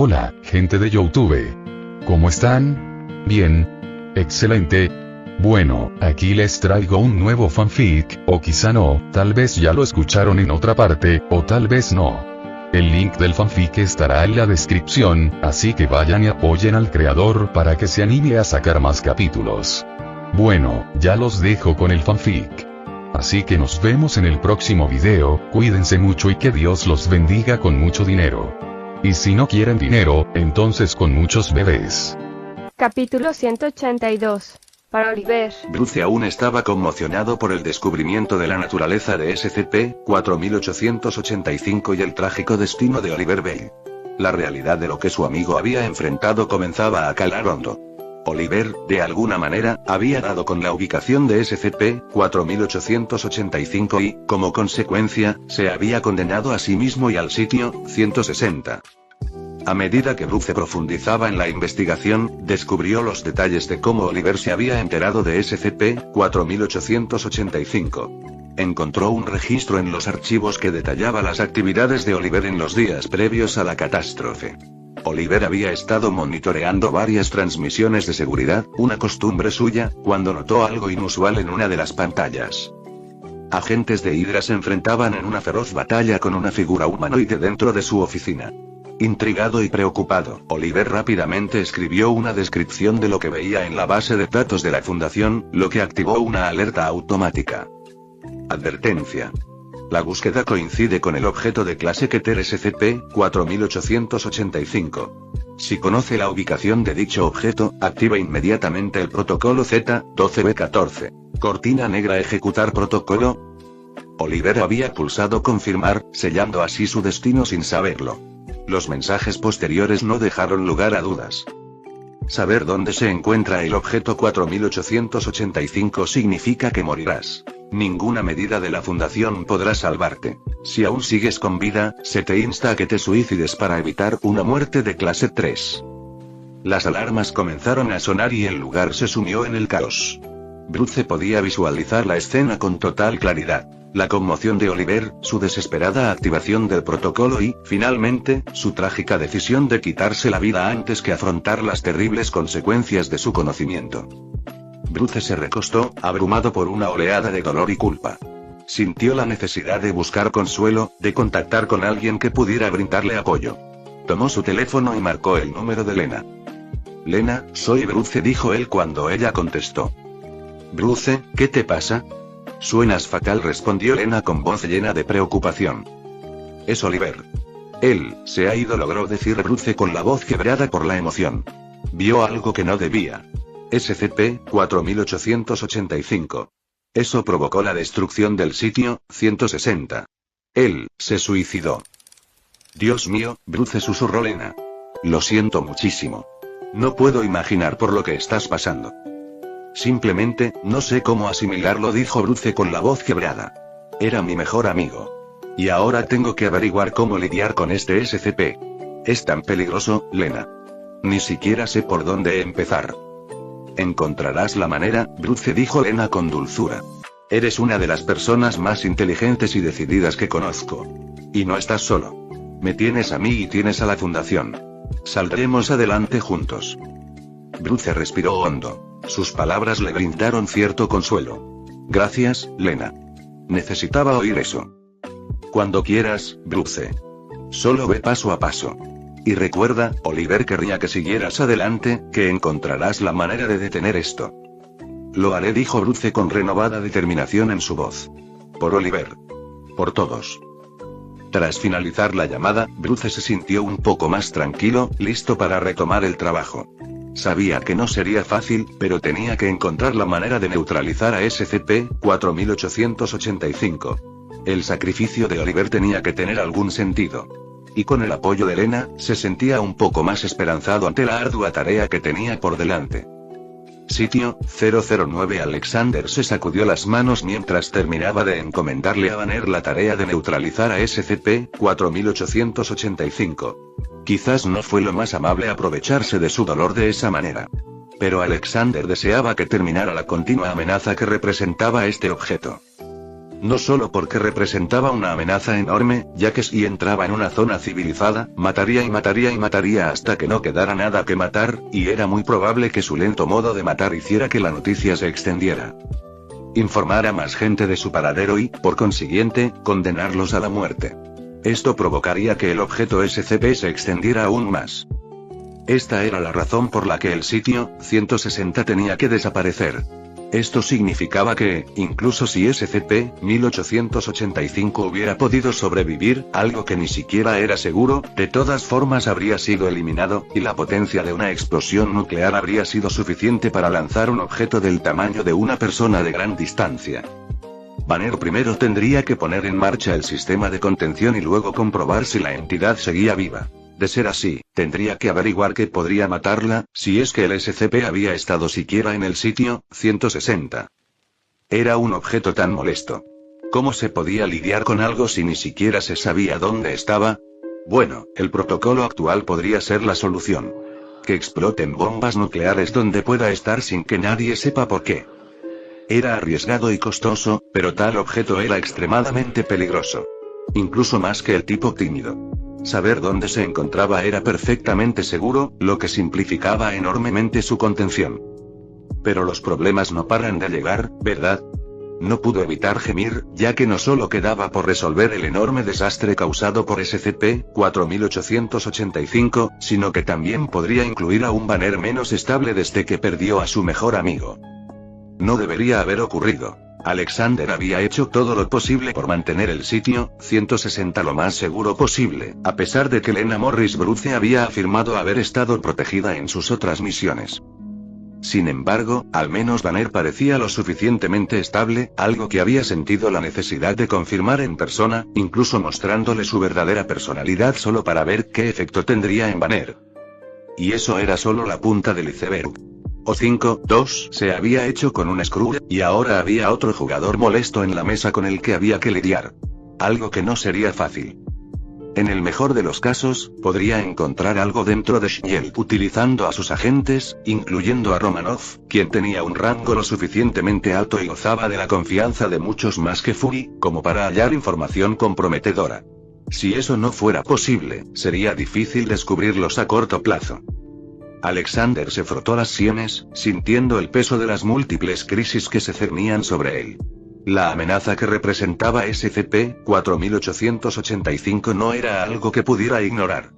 Hola, gente de YouTube. ¿Cómo están? Bien. Excelente. Bueno, aquí les traigo un nuevo fanfic, o quizá no, tal vez ya lo escucharon en otra parte, o tal vez no. El link del fanfic estará en la descripción, así que vayan y apoyen al creador para que se anime a sacar más capítulos. Bueno, ya los dejo con el fanfic. Así que nos vemos en el próximo video, cuídense mucho y que Dios los bendiga con mucho dinero. Y si no quieren dinero, entonces con muchos bebés. Capítulo 182. Para Oliver. Bruce aún estaba conmocionado por el descubrimiento de la naturaleza de SCP-4885 y el trágico destino de Oliver Bell. La realidad de lo que su amigo había enfrentado comenzaba a calar hondo. Oliver, de alguna manera, había dado con la ubicación de SCP-4885 y, como consecuencia, se había condenado a sí mismo y al sitio 160. A medida que Bruce profundizaba en la investigación, descubrió los detalles de cómo Oliver se había enterado de SCP-4885. Encontró un registro en los archivos que detallaba las actividades de Oliver en los días previos a la catástrofe. Oliver había estado monitoreando varias transmisiones de seguridad, una costumbre suya, cuando notó algo inusual en una de las pantallas. Agentes de Hydra se enfrentaban en una feroz batalla con una figura humanoide dentro de su oficina. Intrigado y preocupado, Oliver rápidamente escribió una descripción de lo que veía en la base de datos de la Fundación, lo que activó una alerta automática. Advertencia. La búsqueda coincide con el objeto de clase Keter SCP-4885. Si conoce la ubicación de dicho objeto, activa inmediatamente el protocolo Z-12B14. Cortina negra ejecutar protocolo. Oliver había pulsado confirmar, sellando así su destino sin saberlo. Los mensajes posteriores no dejaron lugar a dudas. Saber dónde se encuentra el objeto 4885 significa que morirás. Ninguna medida de la Fundación podrá salvarte. Si aún sigues con vida, se te insta a que te suicides para evitar una muerte de clase 3. Las alarmas comenzaron a sonar y el lugar se sumió en el caos. Bruce podía visualizar la escena con total claridad. La conmoción de Oliver, su desesperada activación del protocolo y, finalmente, su trágica decisión de quitarse la vida antes que afrontar las terribles consecuencias de su conocimiento. Bruce se recostó, abrumado por una oleada de dolor y culpa. Sintió la necesidad de buscar consuelo, de contactar con alguien que pudiera brindarle apoyo. Tomó su teléfono y marcó el número de Lena. «Lena, soy Bruce», dijo él cuando ella contestó. «Bruce, ¿qué te pasa?» «Suenas fatal», respondió Lena con voz llena de preocupación. «Es Oliver. Él se ha ido», logró decir Bruce con la voz quebrada por la emoción. «Vio algo que no debía. SCP-4885. Eso provocó la destrucción del sitio 160. Él se suicidó». «Dios mío», Bruce susurró Lena. «Lo siento muchísimo. No puedo imaginar por lo que estás pasando». «Simplemente, no sé cómo asimilarlo», dijo Bruce con la voz quebrada. «Era mi mejor amigo. Y ahora tengo que averiguar cómo lidiar con este SCP. Es tan peligroso, Lena. Ni siquiera sé por dónde empezar». «Encontrarás la manera», Bruce dijo Lena con dulzura. «Eres una de las personas más inteligentes y decididas que conozco. Y no estás solo. Me tienes a mí y tienes a la Fundación. Saldremos adelante juntos». Bruce respiró hondo. Sus palabras le brindaron cierto consuelo. «Gracias, Lena. Necesitaba oír eso». «Cuando quieras, Bruce. Solo ve paso a paso. Y recuerda, Oliver querría que siguieras adelante, que encontrarás la manera de detener esto». «Lo haré», dijo Bruce con renovada determinación en su voz. «Por Oliver. Por todos». Tras finalizar la llamada, Bruce se sintió un poco más tranquilo, listo para retomar el trabajo. Sabía que no sería fácil, pero tenía que encontrar la manera de neutralizar a SCP-4885. El sacrificio de Oliver tenía que tener algún sentido. Y con el apoyo de Lena, se sentía un poco más esperanzado ante la ardua tarea que tenía por delante. Sitio 009. Alexander se sacudió las manos mientras terminaba de encomendarle a Banner la tarea de neutralizar a SCP-4885. Quizás no fue lo más amable aprovecharse de su dolor de esa manera. Pero Alexander deseaba que terminara la continua amenaza que representaba este objeto. No solo porque representaba una amenaza enorme, ya que si entraba en una zona civilizada, mataría y mataría y mataría hasta que no quedara nada que matar, y era muy probable que su lento modo de matar hiciera que la noticia se extendiera. Informar a más gente de su paradero y, por consiguiente, condenarlos a la muerte. Esto provocaría que el objeto SCP se extendiera aún más. Esta era la razón por la que el sitio 160 tenía que desaparecer. Esto significaba que, incluso si SCP-1885 hubiera podido sobrevivir, algo que ni siquiera era seguro, de todas formas habría sido eliminado, y la potencia de una explosión nuclear habría sido suficiente para lanzar un objeto del tamaño de una persona de gran distancia. Banner primero tendría que poner en marcha el sistema de contención y luego comprobar si la entidad seguía viva. De ser así, tendría que averiguar qué podría matarla, si es que el SCP había estado siquiera en el sitio 160. Era un objeto tan molesto. ¿Cómo se podía lidiar con algo si ni siquiera se sabía dónde estaba? Bueno, el protocolo actual podría ser la solución. Que exploten bombas nucleares donde pueda estar sin que nadie sepa por qué. Era arriesgado y costoso, pero tal objeto era extremadamente peligroso. Incluso más que el tipo tímido. Saber dónde se encontraba era perfectamente seguro, lo que simplificaba enormemente su contención. Pero los problemas no paran de llegar, ¿verdad? No pudo evitar gemir, ya que no solo quedaba por resolver el enorme desastre causado por SCP-4885, sino que también podría incluir a un Banner menos estable desde que perdió a su mejor amigo. No debería haber ocurrido. Alexander había hecho todo lo posible por mantener el sitio 160 lo más seguro posible, a pesar de que Lena Morris Bruce había afirmado haber estado protegida en sus otras misiones. Sin embargo, al menos Banner parecía lo suficientemente estable, algo que había sentido la necesidad de confirmar en persona, incluso mostrándole su verdadera personalidad solo para ver qué efecto tendría en Banner. Y eso era solo la punta del iceberg. O5-2 se había hecho con un Skrull, y ahora había otro jugador molesto en la mesa con el que había que lidiar. Algo que no sería fácil. En el mejor de los casos, podría encontrar algo dentro de Shield utilizando a sus agentes, incluyendo a Romanov, quien tenía un rango lo suficientemente alto y gozaba de la confianza de muchos más que Fury, como para hallar información comprometedora. Si eso no fuera posible, sería difícil descubrirlos a corto plazo. Alexander se frotó las sienes, sintiendo el peso de las múltiples crisis que se cernían sobre él. La amenaza que representaba SCP-4885 no era algo que pudiera ignorar.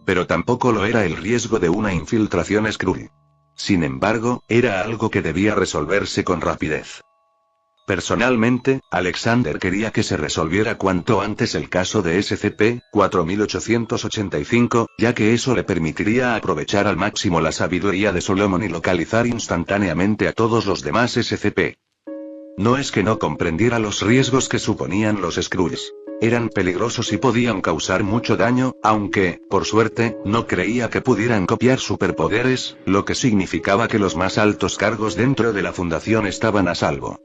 Pero tampoco lo era el riesgo de una infiltración Skrull. Sin embargo, era algo que debía resolverse con rapidez. Personalmente, Alexander quería que se resolviera cuanto antes el caso de SCP-4885, ya que eso le permitiría aprovechar al máximo la sabiduría de Solomon y localizar instantáneamente a todos los demás SCP. No es que no comprendiera los riesgos que suponían los Skrulls. Eran peligrosos y podían causar mucho daño, aunque, por suerte, no creía que pudieran copiar superpoderes, lo que significaba que los más altos cargos dentro de la fundación estaban a salvo.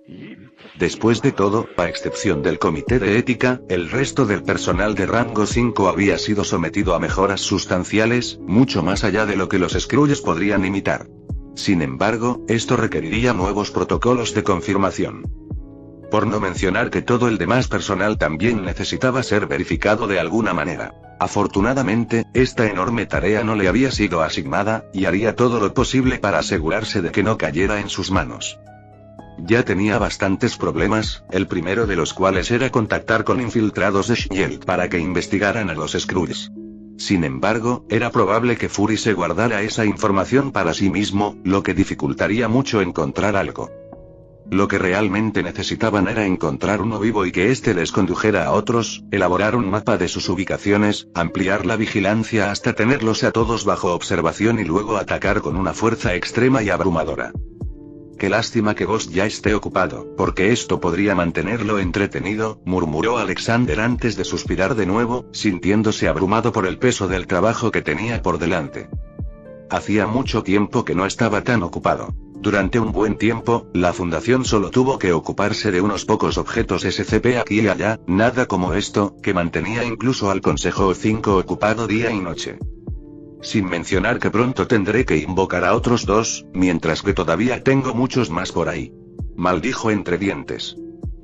Después de todo, a excepción del comité de ética, el resto del personal de rango 5 había sido sometido a mejoras sustanciales, mucho más allá de lo que los Skrulls podrían imitar. Sin embargo, esto requeriría nuevos protocolos de confirmación. Por no mencionar que todo el demás personal también necesitaba ser verificado de alguna manera. Afortunadamente, esta enorme tarea no le había sido asignada, y haría todo lo posible para asegurarse de que no cayera en sus manos. Ya tenía bastantes problemas, el primero de los cuales era contactar con infiltrados de Shield para que investigaran a los Skrulls. Sin embargo, era probable que Fury se guardara esa información para sí mismo, lo que dificultaría mucho encontrar algo. Lo que realmente necesitaban era encontrar uno vivo y que éste les condujera a otros, elaborar un mapa de sus ubicaciones, ampliar la vigilancia hasta tenerlos a todos bajo observación y luego atacar con una fuerza extrema y abrumadora. Qué lástima que Ghost ya esté ocupado, porque esto podría mantenerlo entretenido, murmuró Alexander antes de suspirar de nuevo, sintiéndose abrumado por el peso del trabajo que tenía por delante. Hacía mucho tiempo que no estaba tan ocupado. Durante un buen tiempo, la Fundación solo tuvo que ocuparse de unos pocos objetos SCP aquí y allá, nada como esto, que mantenía incluso al Consejo O5 ocupado día y noche. Sin mencionar que pronto tendré que invocar a otros dos, mientras que todavía tengo muchos más por ahí. Maldijo entre dientes.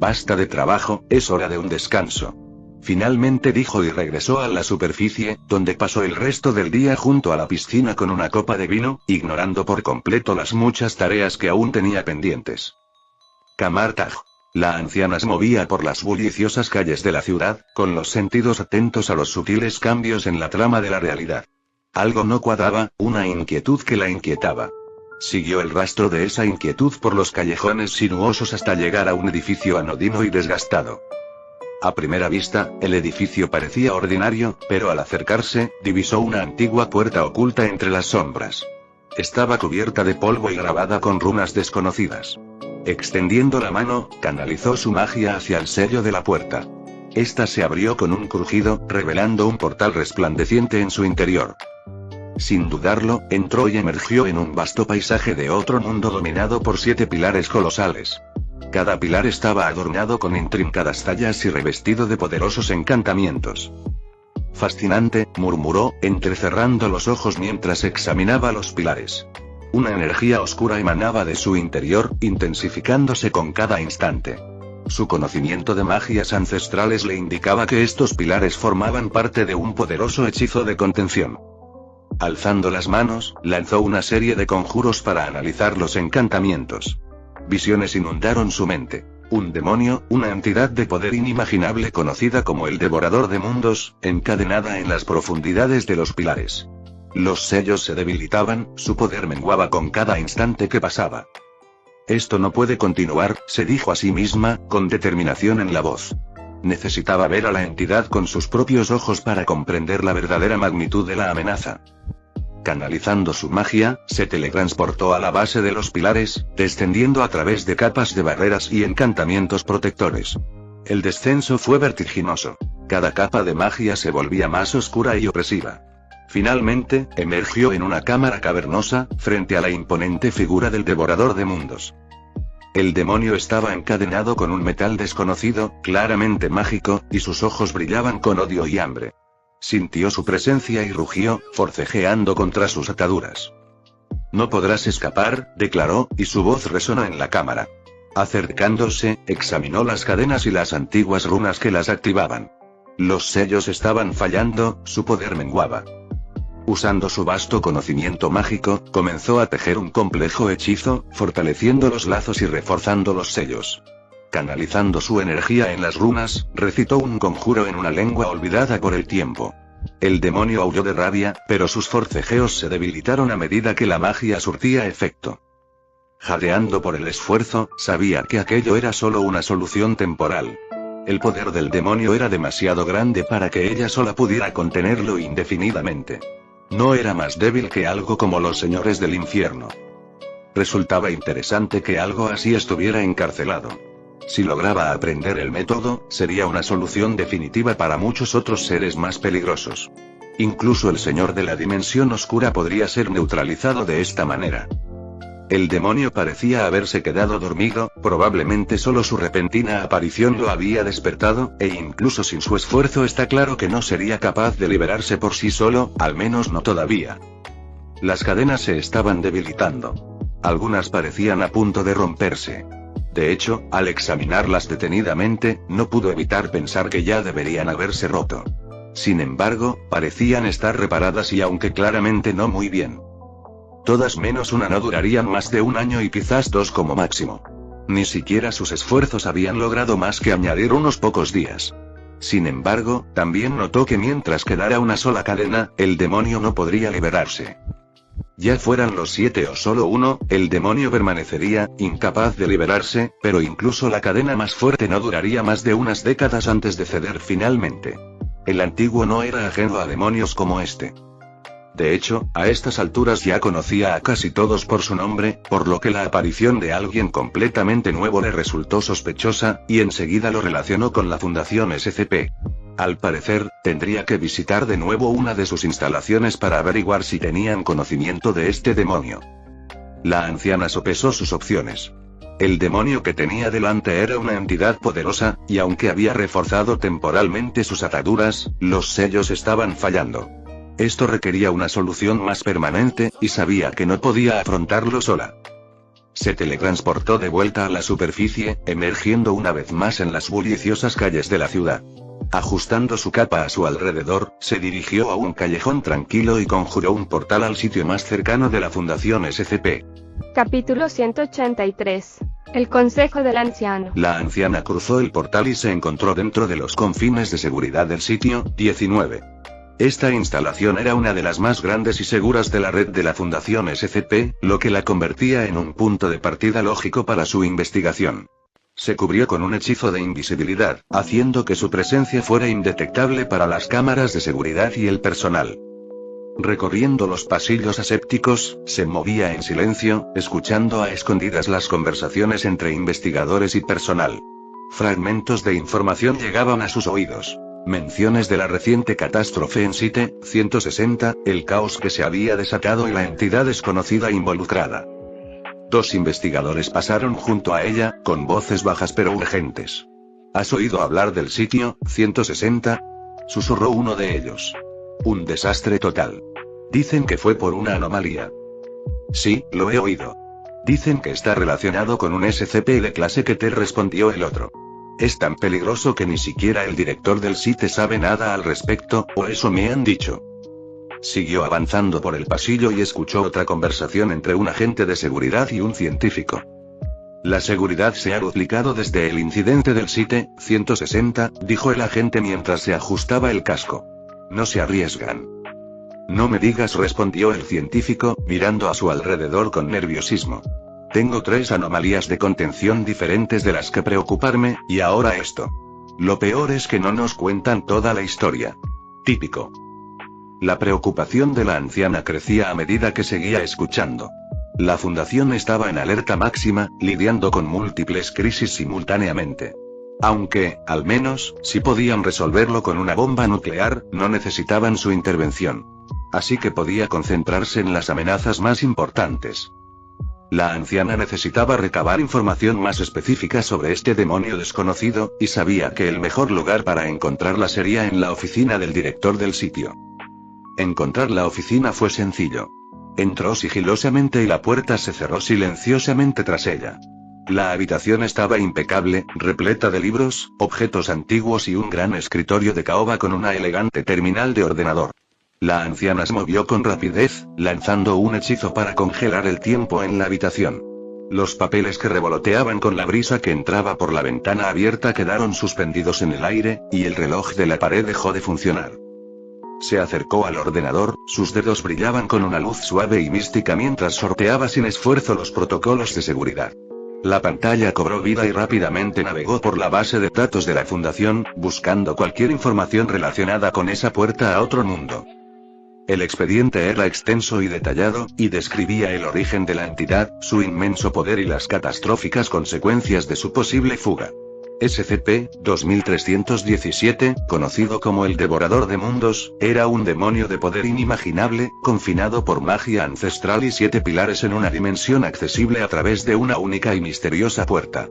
Basta de trabajo, es hora de un descanso. Finalmente dijo y regresó a la superficie, donde pasó el resto del día junto a la piscina con una copa de vino, ignorando por completo las muchas tareas que aún tenía pendientes. Kamartaj. La anciana se movía por las bulliciosas calles de la ciudad, con los sentidos atentos a los sutiles cambios en la trama de la realidad. Algo no cuadraba, una inquietud que la inquietaba. Siguió el rastro de esa inquietud por los callejones sinuosos hasta llegar a un edificio anodino y desgastado. A primera vista, el edificio parecía ordinario, pero al acercarse, divisó una antigua puerta oculta entre las sombras. Estaba cubierta de polvo y grabada con runas desconocidas. Extendiendo la mano, canalizó su magia hacia el sello de la puerta. Esta se abrió con un crujido, revelando un portal resplandeciente en su interior. Sin dudarlo, entró y emergió en un vasto paisaje de otro mundo dominado por 7 pilares colosales. Cada pilar estaba adornado con intrincadas tallas y revestido de poderosos encantamientos. Fascinante, murmuró, entrecerrando los ojos mientras examinaba los pilares. Una energía oscura emanaba de su interior, intensificándose con cada instante. Su conocimiento de magias ancestrales le indicaba que estos pilares formaban parte de un poderoso hechizo de contención. Alzando las manos, lanzó una serie de conjuros para analizar los encantamientos. Visiones inundaron su mente. Un demonio, una entidad de poder inimaginable conocida como el Devorador de Mundos, encadenada en las profundidades de los pilares. Los sellos se debilitaban, su poder menguaba con cada instante que pasaba. Esto no puede continuar, se dijo a sí misma, con determinación en la voz. Necesitaba ver a la entidad con sus propios ojos para comprender la verdadera magnitud de la amenaza. Canalizando su magia, se teletransportó a la base de los pilares, descendiendo a través de capas de barreras y encantamientos protectores. El descenso fue vertiginoso. Cada capa de magia se volvía más oscura y opresiva. Finalmente, emergió en una cámara cavernosa, frente a la imponente figura del Devorador de Mundos. El demonio estaba encadenado con un metal desconocido, claramente mágico, y sus ojos brillaban con odio y hambre. Sintió su presencia y rugió, forcejeando contra sus ataduras. No podrás escapar, declaró, y su voz resonó en la cámara. Acercándose, examinó las cadenas y las antiguas runas que las activaban. Los sellos estaban fallando, su poder menguaba. Usando su vasto conocimiento mágico, comenzó a tejer un complejo hechizo, fortaleciendo los lazos y reforzando los sellos. Canalizando su energía en las runas, recitó un conjuro en una lengua olvidada por el tiempo. El demonio aulló de rabia, pero sus forcejeos se debilitaron a medida que la magia surtía efecto. Jadeando por el esfuerzo, sabía que aquello era solo una solución temporal. El poder del demonio era demasiado grande para que ella sola pudiera contenerlo indefinidamente. No era más débil que algo como los señores del infierno. Resultaba interesante que algo así estuviera encarcelado. Si lograba aprender el método, sería una solución definitiva para muchos otros seres más peligrosos. Incluso el señor de la dimensión oscura podría ser neutralizado de esta manera. El demonio parecía haberse quedado dormido, probablemente solo su repentina aparición lo había despertado, e incluso sin su esfuerzo está claro que no sería capaz de liberarse por sí solo, al menos no todavía. Las cadenas se estaban debilitando. Algunas parecían a punto de romperse. De hecho, al examinarlas detenidamente, no pudo evitar pensar que ya deberían haberse roto. Sin embargo, parecían estar reparadas y aunque claramente no muy bien. Todas menos una no durarían más de 1 año y quizás 2 como máximo. Ni siquiera sus esfuerzos habían logrado más que añadir unos pocos días. Sin embargo, también notó que mientras quedara una sola cadena, el demonio no podría liberarse. Ya fueran los 7 o solo 1, el demonio permanecería, incapaz de liberarse, pero incluso la cadena más fuerte no duraría más de unas décadas antes de ceder finalmente. El antiguo no era ajeno a demonios como este. De hecho, a estas alturas ya conocía a casi todos por su nombre, por lo que la aparición de alguien completamente nuevo le resultó sospechosa, y enseguida lo relacionó con la Fundación SCP. Al parecer, tendría que visitar de nuevo una de sus instalaciones para averiguar si tenían conocimiento de este demonio. La anciana sopesó sus opciones. El demonio que tenía delante era una entidad poderosa, y aunque había reforzado temporalmente sus ataduras, los sellos estaban fallando. Esto requería una solución más permanente, y sabía que no podía afrontarlo sola. Se teletransportó de vuelta a la superficie, emergiendo una vez más en las bulliciosas calles de la ciudad. Ajustando su capa a su alrededor, se dirigió a un callejón tranquilo y conjuró un portal al sitio más cercano de la Fundación SCP. Capítulo 183. El consejo del anciano. La anciana cruzó el portal y se encontró dentro de los confines de seguridad del sitio 19. Esta instalación era una de las más grandes y seguras de la red de la Fundación SCP, lo que la convertía en un punto de partida lógico para su investigación. Se cubrió con un hechizo de invisibilidad, haciendo que su presencia fuera indetectable para las cámaras de seguridad y el personal. Recorriendo los pasillos asépticos, se movía en silencio, escuchando a escondidas las conversaciones entre investigadores y personal. Fragmentos de información llegaban a sus oídos. Menciones de la reciente catástrofe en Site 160, el caos que se había desatado y la entidad desconocida involucrada. Dos investigadores pasaron junto a ella, con voces bajas pero urgentes. ¿Has oído hablar del sitio 160? Susurró uno de ellos. Un desastre total. Dicen que fue por una anomalía. Sí, lo he oído. Dicen que está relacionado con un SCP de clase que te respondió el otro. Es tan peligroso que ni siquiera el director del sitio sabe nada al respecto, o eso me han dicho. Siguió avanzando por el pasillo y escuchó otra conversación entre un agente de seguridad y un científico. La seguridad se ha duplicado desde el incidente del Site 160, dijo el agente mientras se ajustaba el casco. No se arriesgan. No me digas, respondió el científico, mirando a su alrededor con nerviosismo. Tengo 3 anomalías de contención diferentes de las que preocuparme, y ahora esto. Lo peor es que no nos cuentan toda la historia. Típico. La preocupación de la anciana crecía a medida que seguía escuchando. La fundación estaba en alerta máxima, lidiando con múltiples crisis simultáneamente. Aunque, al menos, si podían resolverlo con una bomba nuclear, no necesitaban su intervención. Así que podía concentrarse en las amenazas más importantes. La anciana necesitaba recabar información más específica sobre este demonio desconocido, y sabía que el mejor lugar para encontrarla sería en la oficina del director del sitio. Encontrar la oficina fue sencillo. Entró sigilosamente y la puerta se cerró silenciosamente tras ella. La habitación estaba impecable, repleta de libros, objetos antiguos y un gran escritorio de caoba con una elegante terminal de ordenador. La anciana se movió con rapidez, lanzando un hechizo para congelar el tiempo en la habitación. Los papeles que revoloteaban con la brisa que entraba por la ventana abierta quedaron suspendidos en el aire, y el reloj de la pared dejó de funcionar. Se acercó al ordenador, sus dedos brillaban con una luz suave y mística mientras sorteaba sin esfuerzo los protocolos de seguridad. La pantalla cobró vida y rápidamente navegó por la base de datos de la Fundación, buscando cualquier información relacionada con esa puerta a otro mundo. El expediente era extenso y detallado, y describía el origen de la entidad, su inmenso poder y las catastróficas consecuencias de su posible fuga. SCP-2317, conocido como el Devorador de Mundos, era un demonio de poder inimaginable, confinado por magia ancestral y 7 pilares en una dimensión accesible a través de una única y misteriosa puerta.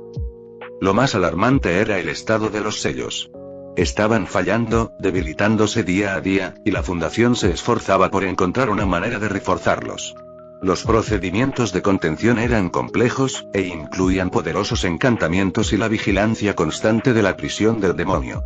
Lo más alarmante era el estado de los sellos. Estaban fallando, debilitándose día a día, y la Fundación se esforzaba por encontrar una manera de reforzarlos. Los procedimientos de contención eran complejos, e incluían poderosos encantamientos y la vigilancia constante de la prisión del demonio.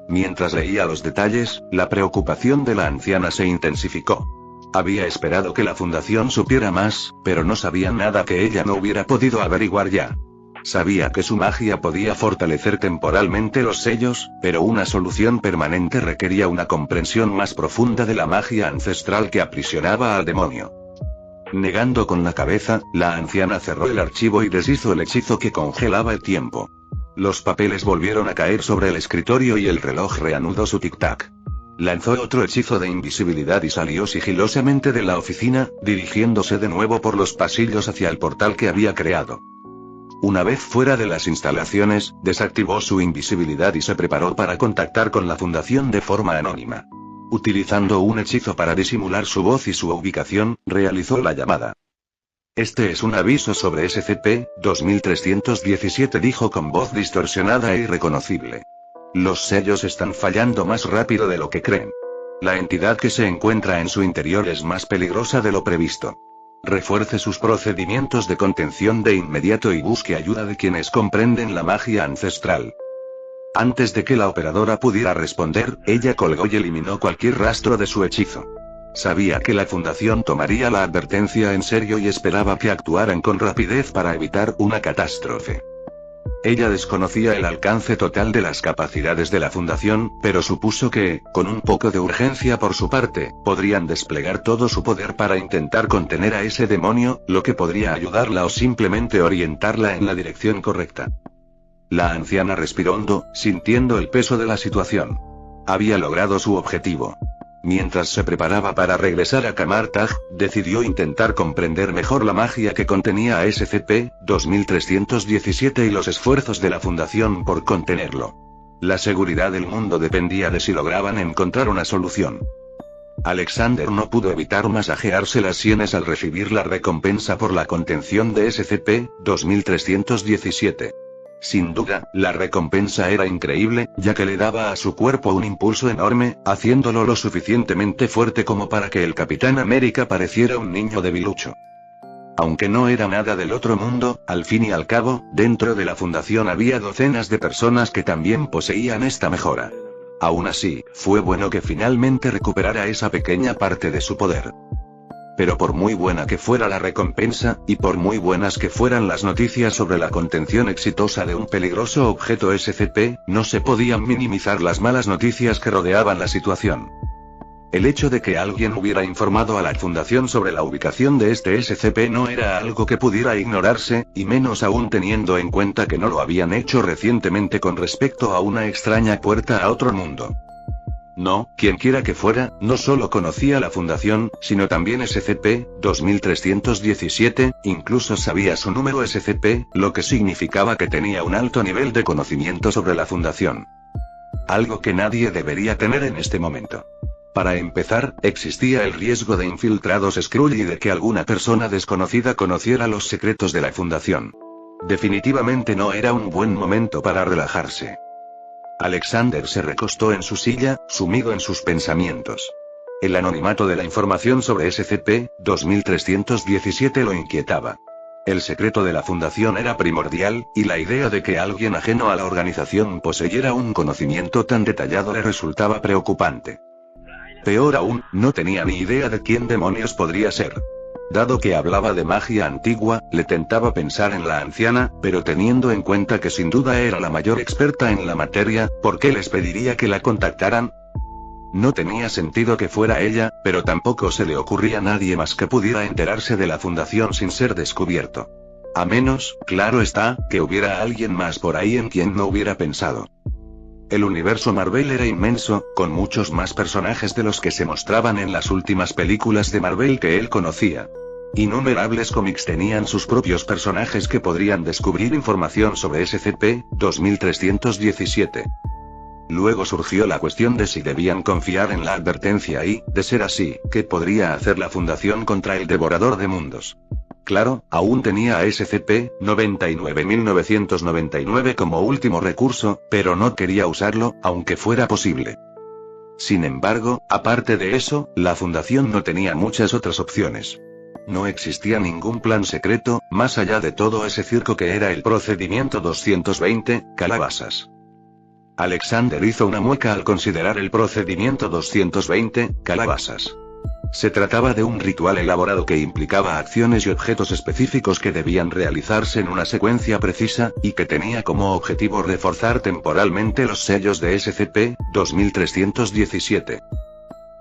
Mientras leía los detalles, la preocupación de la anciana se intensificó. Había esperado que la Fundación supiera más, pero no sabía nada que ella no hubiera podido averiguar ya. Sabía que su magia podía fortalecer temporalmente los sellos, pero una solución permanente requería una comprensión más profunda de la magia ancestral que aprisionaba al demonio. Negando con la cabeza, la anciana cerró el archivo y deshizo el hechizo que congelaba el tiempo. Los papeles volvieron a caer sobre el escritorio y el reloj reanudó su tic-tac. Lanzó otro hechizo de invisibilidad y salió sigilosamente de la oficina, dirigiéndose de nuevo por los pasillos hacia el portal que había creado. Una vez fuera de las instalaciones, desactivó su invisibilidad y se preparó para contactar con la Fundación de forma anónima. Utilizando un hechizo para disimular su voz y su ubicación, realizó la llamada. Este es un aviso sobre SCP-2317, dijo con voz distorsionada e irreconocible. Los sellos están fallando más rápido de lo que creen. La entidad que se encuentra en su interior es más peligrosa de lo previsto. Refuerce sus procedimientos de contención de inmediato y busque ayuda de quienes comprenden la magia ancestral. Antes de que la operadora pudiera responder, ella colgó y eliminó cualquier rastro de su hechizo. Sabía que la fundación tomaría la advertencia en serio y esperaba que actuaran con rapidez para evitar una catástrofe. Ella desconocía el alcance total de las capacidades de la fundación, pero supuso que, con un poco de urgencia por su parte, podrían desplegar todo su poder para intentar contener a ese demonio, lo que podría ayudarla o simplemente orientarla en la dirección correcta. La anciana respiró hondo, sintiendo el peso de la situación. Había logrado su objetivo. Mientras se preparaba para regresar a Camartag, decidió intentar comprender mejor la magia que contenía a SCP-2317 y los esfuerzos de la Fundación por contenerlo. La seguridad del mundo dependía de si lograban encontrar una solución. Alexander no pudo evitar masajearse las sienes al recibir la recompensa por la contención de SCP-2317. Sin duda, la recompensa era increíble, ya que le daba a su cuerpo un impulso enorme, haciéndolo lo suficientemente fuerte como para que el Capitán América pareciera un niño debilucho. Aunque no era nada del otro mundo, al fin y al cabo, dentro de la fundación había docenas de personas que también poseían esta mejora. Aún así, fue bueno que finalmente recuperara esa pequeña parte de su poder. Pero por muy buena que fuera la recompensa, y por muy buenas que fueran las noticias sobre la contención exitosa de un peligroso objeto SCP, no se podían minimizar las malas noticias que rodeaban la situación. El hecho de que alguien hubiera informado a la Fundación sobre la ubicación de este SCP no era algo que pudiera ignorarse, y menos aún teniendo en cuenta que no lo habían hecho recientemente con respecto a una extraña puerta a otro mundo. No, quienquiera que fuera, no solo conocía la fundación, sino también SCP-2317, incluso sabía su número SCP, lo que significaba que tenía un alto nivel de conocimiento sobre la fundación. Algo que nadie debería tener en este momento. Para empezar, existía el riesgo de infiltrados Skrull y de que alguna persona desconocida conociera los secretos de la fundación. Definitivamente no era un buen momento para relajarse. Alexander se recostó en su silla, sumido en sus pensamientos. El anonimato de la información sobre SCP-2317 lo inquietaba. El secreto de la fundación era primordial, y la idea de que alguien ajeno a la organización poseyera un conocimiento tan detallado le resultaba preocupante. Peor aún, no tenía ni idea de quién demonios podría ser. Dado que hablaba de magia antigua, le tentaba pensar en la anciana, pero teniendo en cuenta que sin duda era la mayor experta en la materia, ¿por qué les pediría que la contactaran? No tenía sentido que fuera ella, pero tampoco se le ocurría a nadie más que pudiera enterarse de la fundación sin ser descubierto. A menos, claro está, que hubiera alguien más por ahí en quien no hubiera pensado. El universo Marvel era inmenso, con muchos más personajes de los que se mostraban en las últimas películas de Marvel que él conocía. Innumerables cómics tenían sus propios personajes que podrían descubrir información sobre SCP-2317. Luego surgió la cuestión de si debían confiar en la advertencia y, de ser así, ¿qué podría hacer la Fundación contra el Devorador de Mundos? Claro, aún tenía a SCP-99999 como último recurso, pero no quería usarlo, aunque fuera posible. Sin embargo, aparte de eso, la Fundación no tenía muchas otras opciones. No existía ningún plan secreto, más allá de todo ese circo que era el procedimiento 220, calabazas. Alexander hizo una mueca al considerar el procedimiento 220, calabazas. Se trataba de un ritual elaborado que implicaba acciones y objetos específicos que debían realizarse en una secuencia precisa, y que tenía como objetivo reforzar temporalmente los sellos de SCP-2317.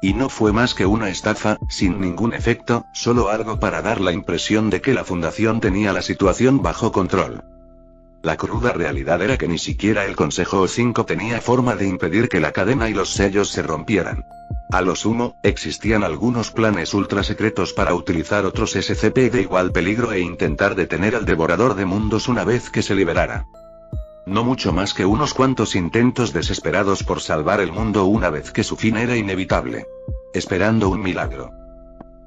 Y no fue más que una estafa, sin ningún efecto, solo algo para dar la impresión de que la Fundación tenía la situación bajo control. La cruda realidad era que ni siquiera el Consejo O5 tenía forma de impedir que la cadena y los sellos se rompieran. A lo sumo, existían algunos planes ultra secretos para utilizar otros SCP de igual peligro e intentar detener al Devorador de Mundos una vez que se liberara. No mucho más que unos cuantos intentos desesperados por salvar el mundo una vez que su fin era inevitable. Esperando un milagro.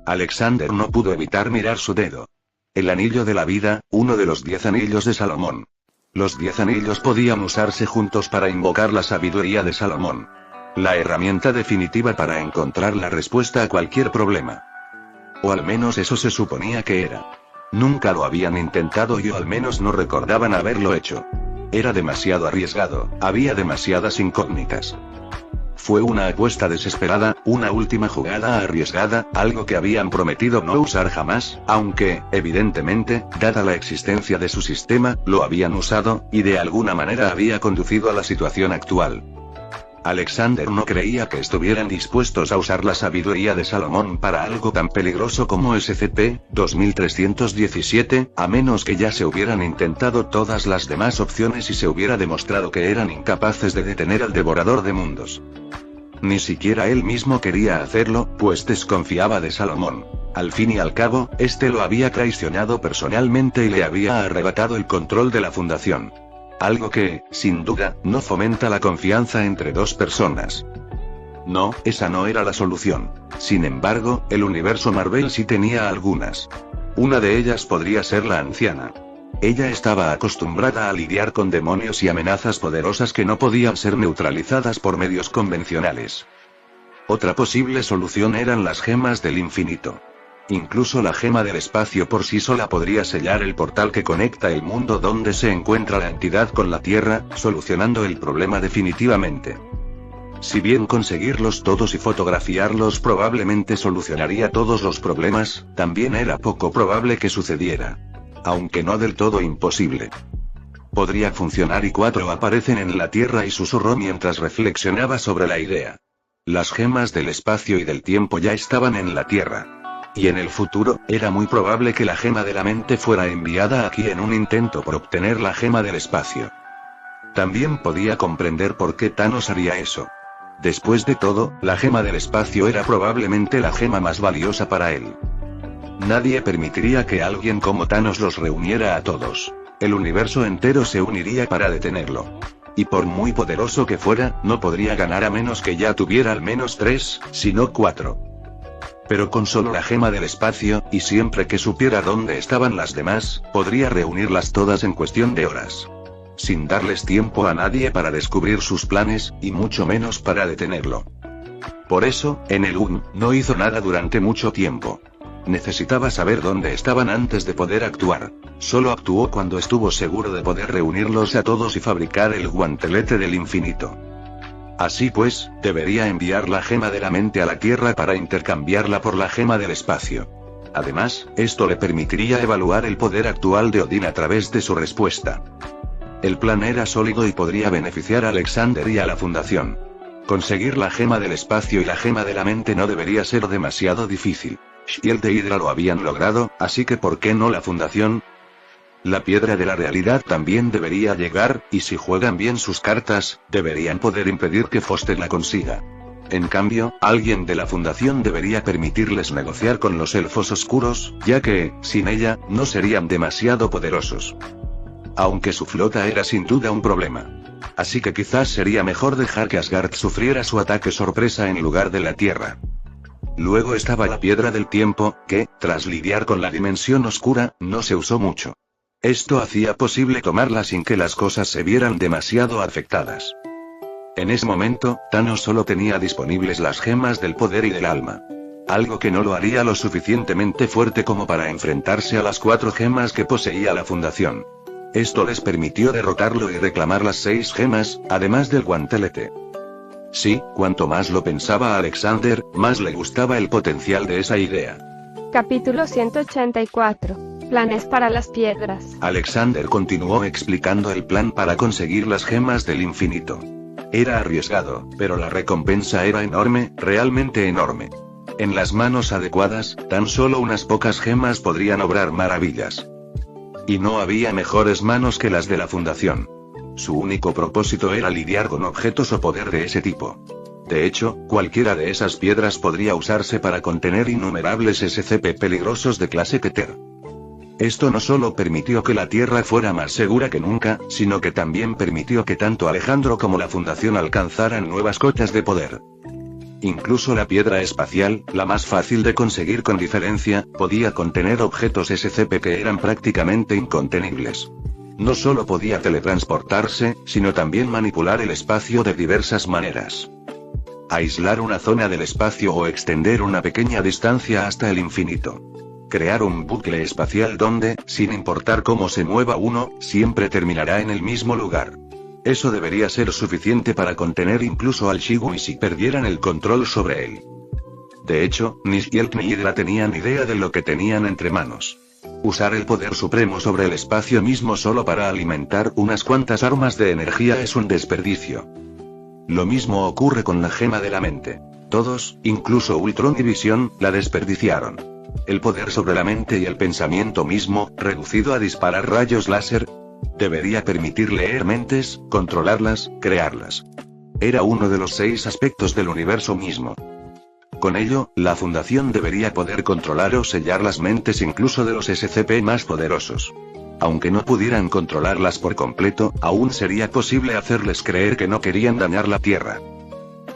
Alexander no pudo evitar mirar su dedo. El anillo de la vida, uno de los 10 anillos de Salomón. Los 10 anillos podían usarse juntos para invocar la sabiduría de Salomón. La herramienta definitiva para encontrar la respuesta a cualquier problema. O al menos eso se suponía que era. Nunca lo habían intentado y o al menos no recordaban haberlo hecho. Era demasiado arriesgado, había demasiadas incógnitas. Fue una apuesta desesperada, una última jugada arriesgada, algo que habían prometido no usar jamás, aunque, evidentemente, dada la existencia de su sistema, lo habían usado, y de alguna manera había conducido a la situación actual. Alexander no creía que estuvieran dispuestos a usar la sabiduría de Salomón para algo tan peligroso como SCP-2317, a menos que ya se hubieran intentado todas las demás opciones y se hubiera demostrado que eran incapaces de detener al devorador de mundos. Ni siquiera él mismo quería hacerlo, pues desconfiaba de Salomón. Al fin y al cabo, este lo había traicionado personalmente y le había arrebatado el control de la fundación. Algo que, sin duda, no fomenta la confianza entre dos personas. No, esa no era la solución. Sin embargo, el universo Marvel sí tenía algunas. Una de ellas podría ser la anciana. Ella estaba acostumbrada a lidiar con demonios y amenazas poderosas que no podían ser neutralizadas por medios convencionales. Otra posible solución eran las gemas del infinito. Incluso la gema del espacio por sí sola podría sellar el portal que conecta el mundo donde se encuentra la entidad con la Tierra, solucionando el problema definitivamente. Si bien conseguirlos todos y fotografiarlos probablemente solucionaría todos los problemas, también era poco probable que sucediera. Aunque no del todo imposible. Podría funcionar y 4 aparecen en la Tierra y susurró mientras reflexionaba sobre la idea. Las gemas del espacio y del tiempo ya estaban en la Tierra. Y en el futuro, era muy probable que la gema de la mente fuera enviada aquí en un intento por obtener la gema del espacio. También podía comprender por qué Thanos haría eso. Después de todo, la gema del espacio era probablemente la gema más valiosa para él. Nadie permitiría que alguien como Thanos los reuniera a todos. El universo entero se uniría para detenerlo. Y por muy poderoso que fuera, no podría ganar a menos que ya tuviera al menos 3, si no 4. Pero con solo la gema del espacio, y siempre que supiera dónde estaban las demás, podría reunirlas todas en cuestión de horas. Sin darles tiempo a nadie para descubrir sus planes, y mucho menos para detenerlo. Por eso, en el UN, no hizo nada durante mucho tiempo. Necesitaba saber dónde estaban antes de poder actuar. Solo actuó cuando estuvo seguro de poder reunirlos a todos y fabricar el guantelete del infinito. Así pues, debería enviar la gema de la mente a la Tierra para intercambiarla por la gema del espacio. Además, esto le permitiría evaluar el poder actual de Odín a través de su respuesta. El plan era sólido y podría beneficiar a Alexander y a la Fundación. Conseguir la gema del espacio y la gema de la mente no debería ser demasiado difícil. Shield e Hydra lo habían logrado, así que ¿por qué no la Fundación? La piedra de la realidad también debería llegar, y si juegan bien sus cartas, deberían poder impedir que Foster la consiga. En cambio, alguien de la Fundación debería permitirles negociar con los elfos oscuros, ya que, sin ella, no serían demasiado poderosos. Aunque su flota era sin duda un problema. Así que quizás sería mejor dejar que Asgard sufriera su ataque sorpresa en lugar de la Tierra. Luego estaba la piedra del tiempo, que, tras lidiar con la dimensión oscura, no se usó mucho. Esto hacía posible tomarla sin que las cosas se vieran demasiado afectadas. En ese momento, Thanos solo tenía disponibles las gemas del poder y del alma. Algo que no lo haría lo suficientemente fuerte como para enfrentarse a las 4 gemas que poseía la Fundación. Esto les permitió derrotarlo y reclamar las 6 gemas, además del guantelete. Sí, cuanto más lo pensaba Alexander, más le gustaba el potencial de esa idea. Capítulo 184. Planes para las piedras. Alexander continuó explicando el plan para conseguir las gemas del infinito. Era arriesgado, pero la recompensa era enorme, realmente enorme. En las manos adecuadas, tan solo unas pocas gemas podrían obrar maravillas. Y no había mejores manos que las de la Fundación. Su único propósito era lidiar con objetos o poder de ese tipo. De hecho, cualquiera de esas piedras podría usarse para contener innumerables SCP peligrosos de clase Keter. Esto no solo permitió que la Tierra fuera más segura que nunca, sino que también permitió que tanto Alejandro como la Fundación alcanzaran nuevas cotas de poder. Incluso la piedra espacial, la más fácil de conseguir con diferencia, podía contener objetos SCP que eran prácticamente incontenibles. No solo podía teletransportarse, sino también manipular el espacio de diversas maneras. Aislar una zona del espacio o extender una pequeña distancia hasta el infinito. Crear un bucle espacial donde, sin importar cómo se mueva uno, siempre terminará en el mismo lugar. Eso debería ser suficiente para contener incluso al Shigui si perdieran el control sobre él. De hecho, ni Shield ni Hydra tenían idea de lo que tenían entre manos. Usar el poder supremo sobre el espacio mismo solo para alimentar unas cuantas armas de energía es un desperdicio. Lo mismo ocurre con la gema de la mente. Todos, incluso Ultron y Visión, la desperdiciaron. El poder sobre la mente y el pensamiento mismo, reducido a disparar rayos láser, debería permitir leer mentes, controlarlas, crearlas. Era uno de los 6 aspectos del universo mismo. Con ello, la Fundación debería poder controlar o sellar las mentes incluso de los SCP más poderosos. Aunque no pudieran controlarlas por completo, aún sería posible hacerles creer que no querían dañar la Tierra.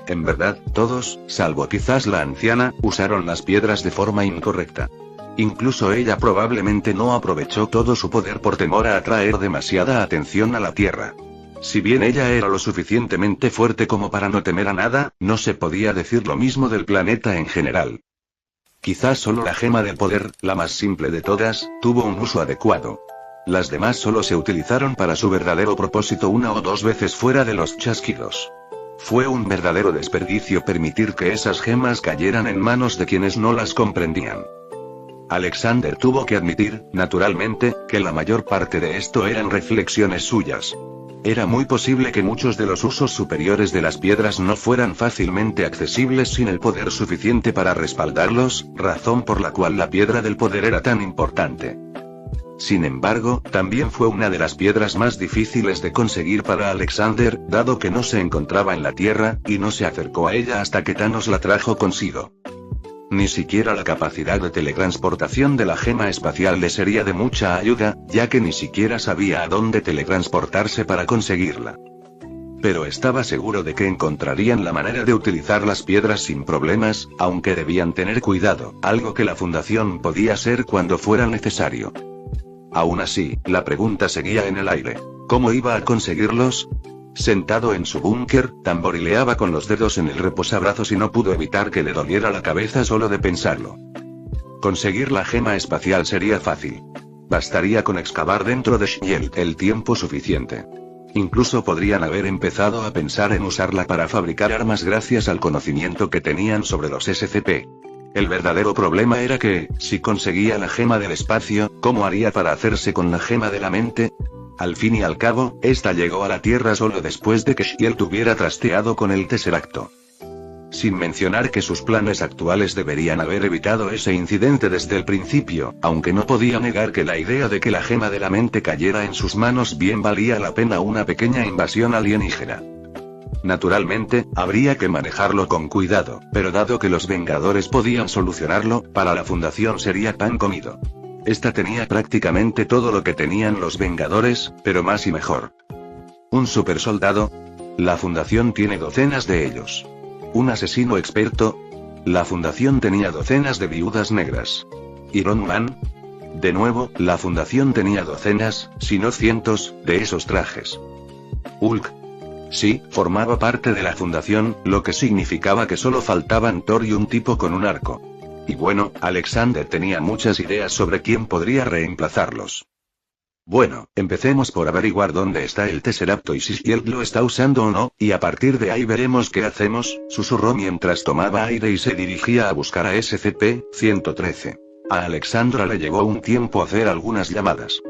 En verdad, todos, salvo quizás la anciana, usaron las piedras de forma incorrecta. Incluso ella probablemente no aprovechó todo su poder por temor a atraer demasiada atención a la Tierra. Si bien ella era lo suficientemente fuerte como para no temer a nada, no se podía decir lo mismo del planeta en general. Quizás solo la gema del poder, la más simple de todas, tuvo un uso adecuado. Las demás solo se utilizaron para su verdadero propósito 1 o 2 veces fuera de los chasquidos. Fue un verdadero desperdicio permitir que esas gemas cayeran en manos de quienes no las comprendían. Alexander tuvo que admitir, naturalmente, que la mayor parte de esto eran reflexiones suyas. Era muy posible que muchos de los usos superiores de las piedras no fueran fácilmente accesibles sin el poder suficiente para respaldarlos, razón por la cual la piedra del poder era tan importante. Sin embargo, también fue una de las piedras más difíciles de conseguir para Alexander, dado que no se encontraba en la Tierra, y no se acercó a ella hasta que Thanos la trajo consigo. Ni siquiera la capacidad de teletransportación de la gema espacial le sería de mucha ayuda, ya que ni siquiera sabía a dónde teletransportarse para conseguirla. Pero estaba seguro de que encontrarían la manera de utilizar las piedras sin problemas, aunque debían tener cuidado, algo que la Fundación podía hacer cuando fuera necesario. Aún así, la pregunta seguía en el aire. ¿Cómo iba a conseguirlos? Sentado en su búnker, tamborileaba con los dedos en el reposabrazos y no pudo evitar que le doliera la cabeza solo de pensarlo. Conseguir la gema espacial sería fácil. Bastaría con excavar dentro de Shield el tiempo suficiente. Incluso podrían haber empezado a pensar en usarla para fabricar armas gracias al conocimiento que tenían sobre los SCP. El verdadero problema era que, si conseguía la gema del espacio, ¿cómo haría para hacerse con la gema de la mente? Al fin y al cabo, esta llegó a la Tierra solo después de que Shield hubiera trasteado con el Tesseracto. Sin mencionar que sus planes actuales deberían haber evitado ese incidente desde el principio, aunque no podía negar que la idea de que la gema de la mente cayera en sus manos bien valía la pena una pequeña invasión alienígena. Naturalmente, habría que manejarlo con cuidado, pero dado que los Vengadores podían solucionarlo, para la Fundación sería pan comido. Esta tenía prácticamente todo lo que tenían los Vengadores, pero más y mejor. ¿Un supersoldado? La Fundación tiene docenas de ellos. ¿Un asesino experto? La Fundación tenía docenas de viudas negras. ¿Iron Man? De nuevo, la Fundación tenía docenas, si no cientos, de esos trajes. ¿Hulk? Sí, formaba parte de la Fundación, lo que significaba que solo faltaban Thor y un tipo con un arco. Y bueno, Alexander tenía muchas ideas sobre quién podría reemplazarlos. Bueno, empecemos por averiguar dónde está el Tesseracto y si Shield lo está usando o no, y a partir de ahí veremos qué hacemos, susurró mientras tomaba aire y se dirigía a buscar a SCP-113. A Alexandra le llevó un tiempo hacer algunas llamadas.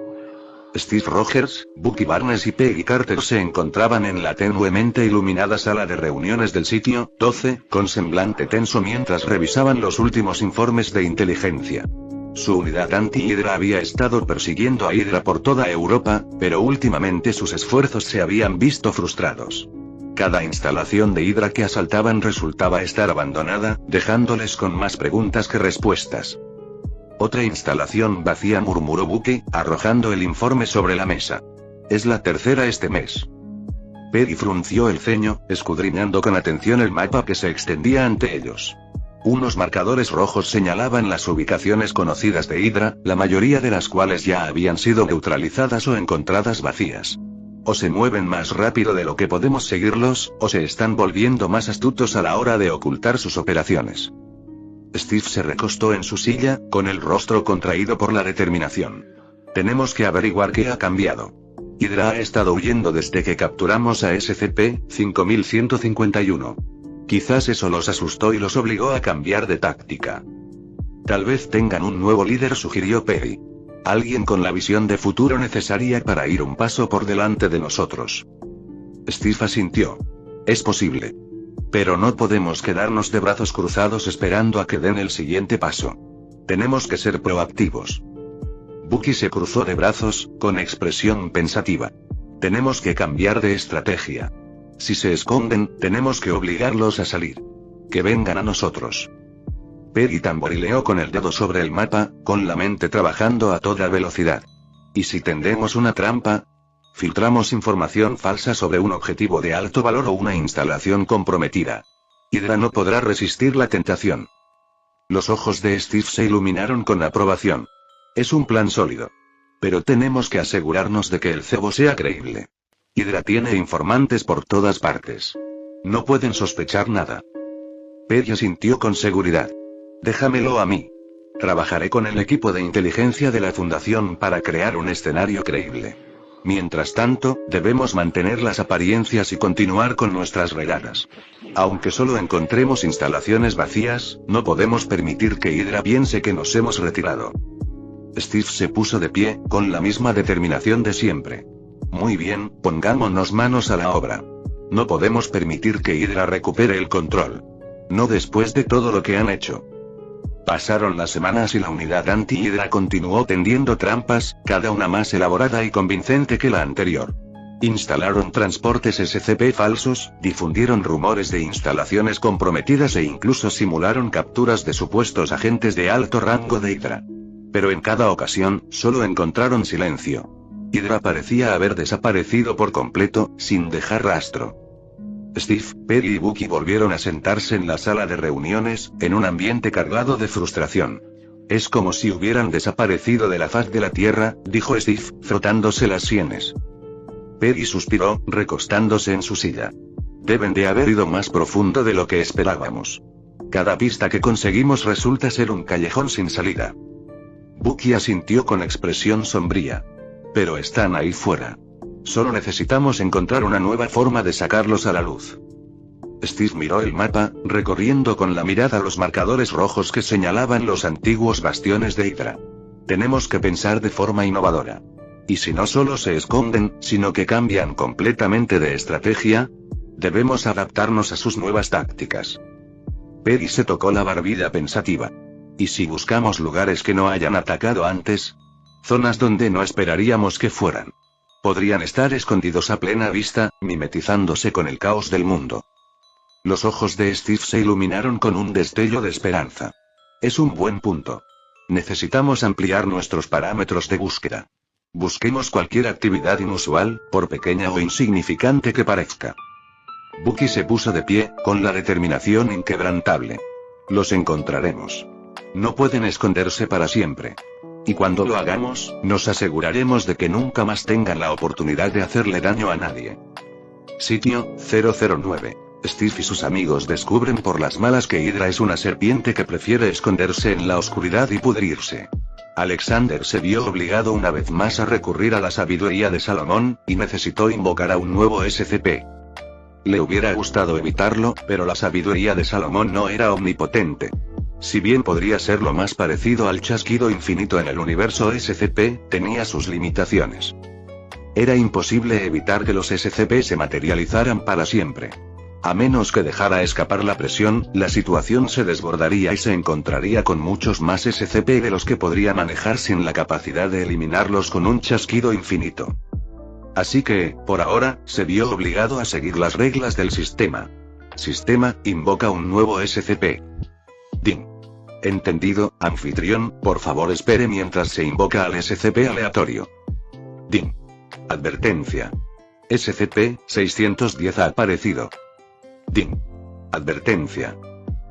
Steve Rogers, Bucky Barnes y Peggy Carter se encontraban en la tenuemente iluminada sala de reuniones del sitio 12, con semblante tenso mientras revisaban los últimos informes de inteligencia. Su unidad anti-Hydra había estado persiguiendo a Hydra por toda Europa, pero últimamente sus esfuerzos se habían visto frustrados. Cada instalación de Hydra que asaltaban resultaba estar abandonada, dejándoles con más preguntas que respuestas. Otra instalación vacía, murmuró Bucky, arrojando el informe sobre la mesa. Es la tercera este mes. Peggy frunció el ceño, escudriñando con atención el mapa que se extendía ante ellos. Unos marcadores rojos señalaban las ubicaciones conocidas de Hydra, la mayoría de las cuales ya habían sido neutralizadas o encontradas vacías. O se mueven más rápido de lo que podemos seguirlos, o se están volviendo más astutos a la hora de ocultar sus operaciones. Steve se recostó en su silla, con el rostro contraído por la determinación. Tenemos que averiguar qué ha cambiado. Hydra ha estado huyendo desde que capturamos a SCP-5151. Quizás eso los asustó y los obligó a cambiar de táctica. Tal vez tengan un nuevo líder, sugirió Perry. Alguien con la visión de futuro necesaria para ir un paso por delante de nosotros. Steve asintió. Es posible. Pero no podemos quedarnos de brazos cruzados esperando a que den el siguiente paso. Tenemos que ser proactivos. Bucky se cruzó de brazos, con expresión pensativa. Tenemos que cambiar de estrategia. Si se esconden, tenemos que obligarlos a salir. Que vengan a nosotros. Perry tamborileó con el dedo sobre el mapa, con la mente trabajando a toda velocidad. ¿Y si tendemos una trampa? Filtramos información falsa sobre un objetivo de alto valor o una instalación comprometida. Hydra no podrá resistir la tentación. Los ojos de Steve se iluminaron con aprobación. Es un plan sólido. Pero tenemos que asegurarnos de que el cebo sea creíble. Hydra tiene informantes por todas partes. No pueden sospechar nada. Perry asintió con seguridad. Déjamelo a mí. Trabajaré con el equipo de inteligencia de la Fundación para crear un escenario creíble. Mientras tanto, debemos mantener las apariencias y continuar con nuestras redadas. Aunque solo encontremos instalaciones vacías, no podemos permitir que Hydra piense que nos hemos retirado. Steve se puso de pie, con la misma determinación de siempre. Muy bien, pongámonos manos a la obra. No podemos permitir que Hydra recupere el control. No después de todo lo que han hecho. Pasaron las semanas y la unidad anti-Hydra continuó tendiendo trampas, cada una más elaborada y convincente que la anterior. Instalaron transportes SCP falsos, difundieron rumores de instalaciones comprometidas e incluso simularon capturas de supuestos agentes de alto rango de Hydra. Pero en cada ocasión, solo encontraron silencio. Hydra parecía haber desaparecido por completo, sin dejar rastro. Steve, Perry y Bucky volvieron a sentarse en la sala de reuniones, en un ambiente cargado de frustración. Es como si hubieran desaparecido de la faz de la Tierra, dijo Steve, frotándose las sienes. Perry suspiró, recostándose en su silla. Deben de haber ido más profundo de lo que esperábamos. Cada pista que conseguimos resulta ser un callejón sin salida. Bucky asintió con expresión sombría. Pero están ahí fuera. Solo necesitamos encontrar una nueva forma de sacarlos a la luz. Steve miró el mapa, recorriendo con la mirada los marcadores rojos que señalaban los antiguos bastiones de Hydra. Tenemos que pensar de forma innovadora. Y si no solo se esconden, sino que cambian completamente de estrategia, debemos adaptarnos a sus nuevas tácticas. Perry se tocó la barbilla pensativa. ¿Y si buscamos lugares que no hayan atacado antes? Zonas donde no esperaríamos que fueran. Podrían estar escondidos a plena vista, mimetizándose con el caos del mundo. Los ojos de Steve se iluminaron con un destello de esperanza. Es un buen punto. Necesitamos ampliar nuestros parámetros de búsqueda. Busquemos cualquier actividad inusual, por pequeña o insignificante que parezca. Bucky se puso de pie, con la determinación inquebrantable. Los encontraremos. No pueden esconderse para siempre. Y cuando lo hagamos, nos aseguraremos de que nunca más tengan la oportunidad de hacerle daño a nadie. Sitio 009. Steve y sus amigos descubren por las malas que Hydra es una serpiente que prefiere esconderse en la oscuridad y pudrirse. Alexander se vio obligado una vez más a recurrir a la sabiduría de Salomón, y necesitó invocar a un nuevo SCP. Le hubiera gustado evitarlo, pero la sabiduría de Salomón no era omnipotente. Si bien podría ser lo más parecido al chasquido infinito en el universo SCP, tenía sus limitaciones. Era imposible evitar que los SCP se materializaran para siempre. A menos que dejara escapar la presión, la situación se desbordaría y se encontraría con muchos más SCP de los que podría manejar sin la capacidad de eliminarlos con un chasquido infinito. Así que, por ahora, se vio obligado a seguir las reglas del sistema. Sistema, invoca un nuevo SCP. DIN. Entendido, anfitrión, por favor espere mientras se invoca al SCP aleatorio. DIN. Advertencia. SCP-610 ha aparecido. DIN. Advertencia.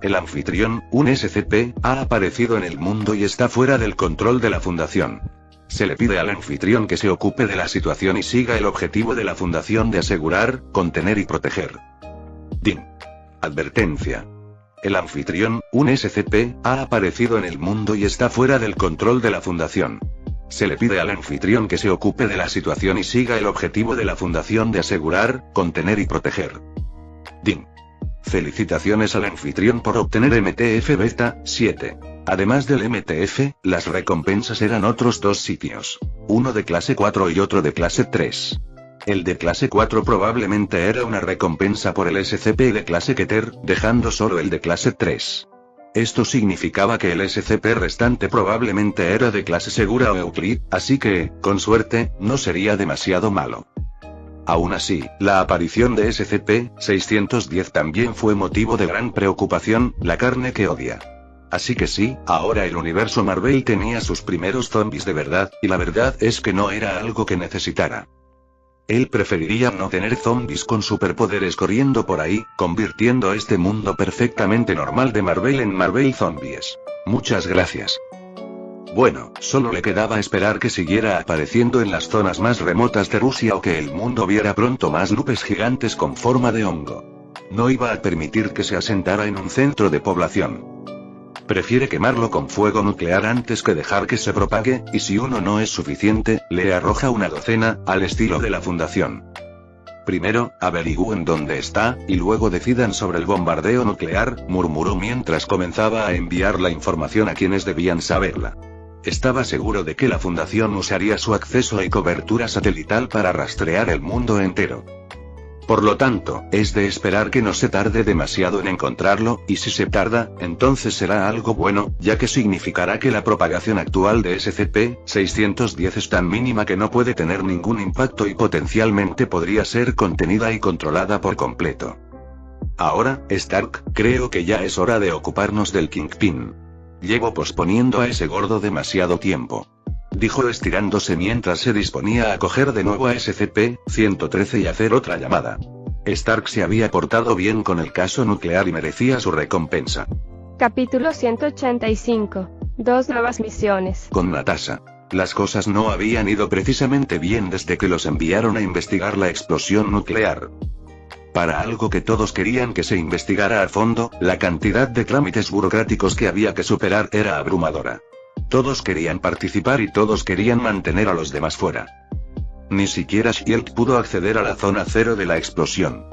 El anfitrión, un SCP, ha aparecido en el mundo y está fuera del control de la Fundación. Se le pide al anfitrión que se ocupe de la situación y siga el objetivo de la fundación de asegurar, contener y proteger. DIN. Advertencia. El anfitrión, un SCP, ha aparecido en el mundo y está fuera del control de la fundación. Se le pide al anfitrión que se ocupe de la situación y siga el objetivo de la fundación de asegurar, contener y proteger. DIN. Felicitaciones al anfitrión por obtener MTF Beta 7. Además del MTF, las recompensas eran otros 2 sitios. Uno de clase 4 y otro de clase 3. El de clase 4 probablemente era una recompensa por el SCP de clase Keter, dejando solo el de clase 3. Esto significaba que el SCP restante probablemente era de clase segura o Euclid, así que, con suerte, no sería demasiado malo. Aún así, la aparición de SCP-610 también fue motivo de gran preocupación, la carne que odia. Así que sí, ahora el universo Marvel tenía sus primeros zombies de verdad, y la verdad es que no era algo que necesitara. Él preferiría no tener zombies con superpoderes corriendo por ahí, convirtiendo este mundo perfectamente normal de Marvel en Marvel Zombies. Muchas gracias. Bueno, solo le quedaba esperar que siguiera apareciendo en las zonas más remotas de Rusia o que el mundo viera pronto más nubes gigantes con forma de hongo. No iba a permitir que se asentara en un centro de población. Prefiere quemarlo con fuego nuclear antes que dejar que se propague, y si uno no es suficiente, le arroja una docena, al estilo de la fundación. Primero, averigüen dónde está, y luego decidan sobre el bombardeo nuclear, murmuró mientras comenzaba a enviar la información a quienes debían saberla. Estaba seguro de que la fundación usaría su acceso y cobertura satelital para rastrear el mundo entero. Por lo tanto, es de esperar que no se tarde demasiado en encontrarlo, y si se tarda, entonces será algo bueno, ya que significará que la propagación actual de SCP-610 es tan mínima que no puede tener ningún impacto y potencialmente podría ser contenida y controlada por completo. Ahora, Stark, creo que ya es hora de ocuparnos del Kingpin. Llevo posponiendo a ese gordo demasiado tiempo. Dijo estirándose mientras se disponía a coger de nuevo a SCP-113 y hacer otra llamada. Stark se había portado bien con el caso nuclear y merecía su recompensa. Capítulo 185. 2 nuevas misiones. Con Natasha. Las cosas no habían ido precisamente bien desde que los enviaron a investigar la explosión nuclear. Para algo que todos querían que se investigara a fondo, la cantidad de trámites burocráticos que había que superar era abrumadora. Todos querían participar y todos querían mantener a los demás fuera. Ni siquiera Shield pudo acceder a la zona cero de la explosión.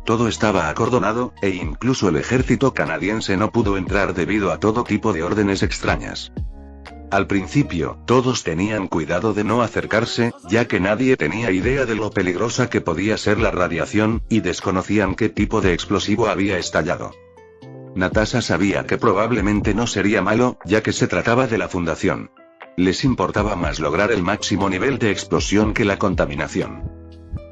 Todo estaba acordonado, e incluso el ejército canadiense no pudo entrar debido a todo tipo de órdenes extrañas. Al principio, todos tenían cuidado de no acercarse, ya que nadie tenía idea de lo peligrosa que podía ser la radiación, y desconocían qué tipo de explosivo había estallado. Natasha sabía que probablemente no sería malo, ya que se trataba de la fundación. Les importaba más lograr el máximo nivel de explosión que la contaminación.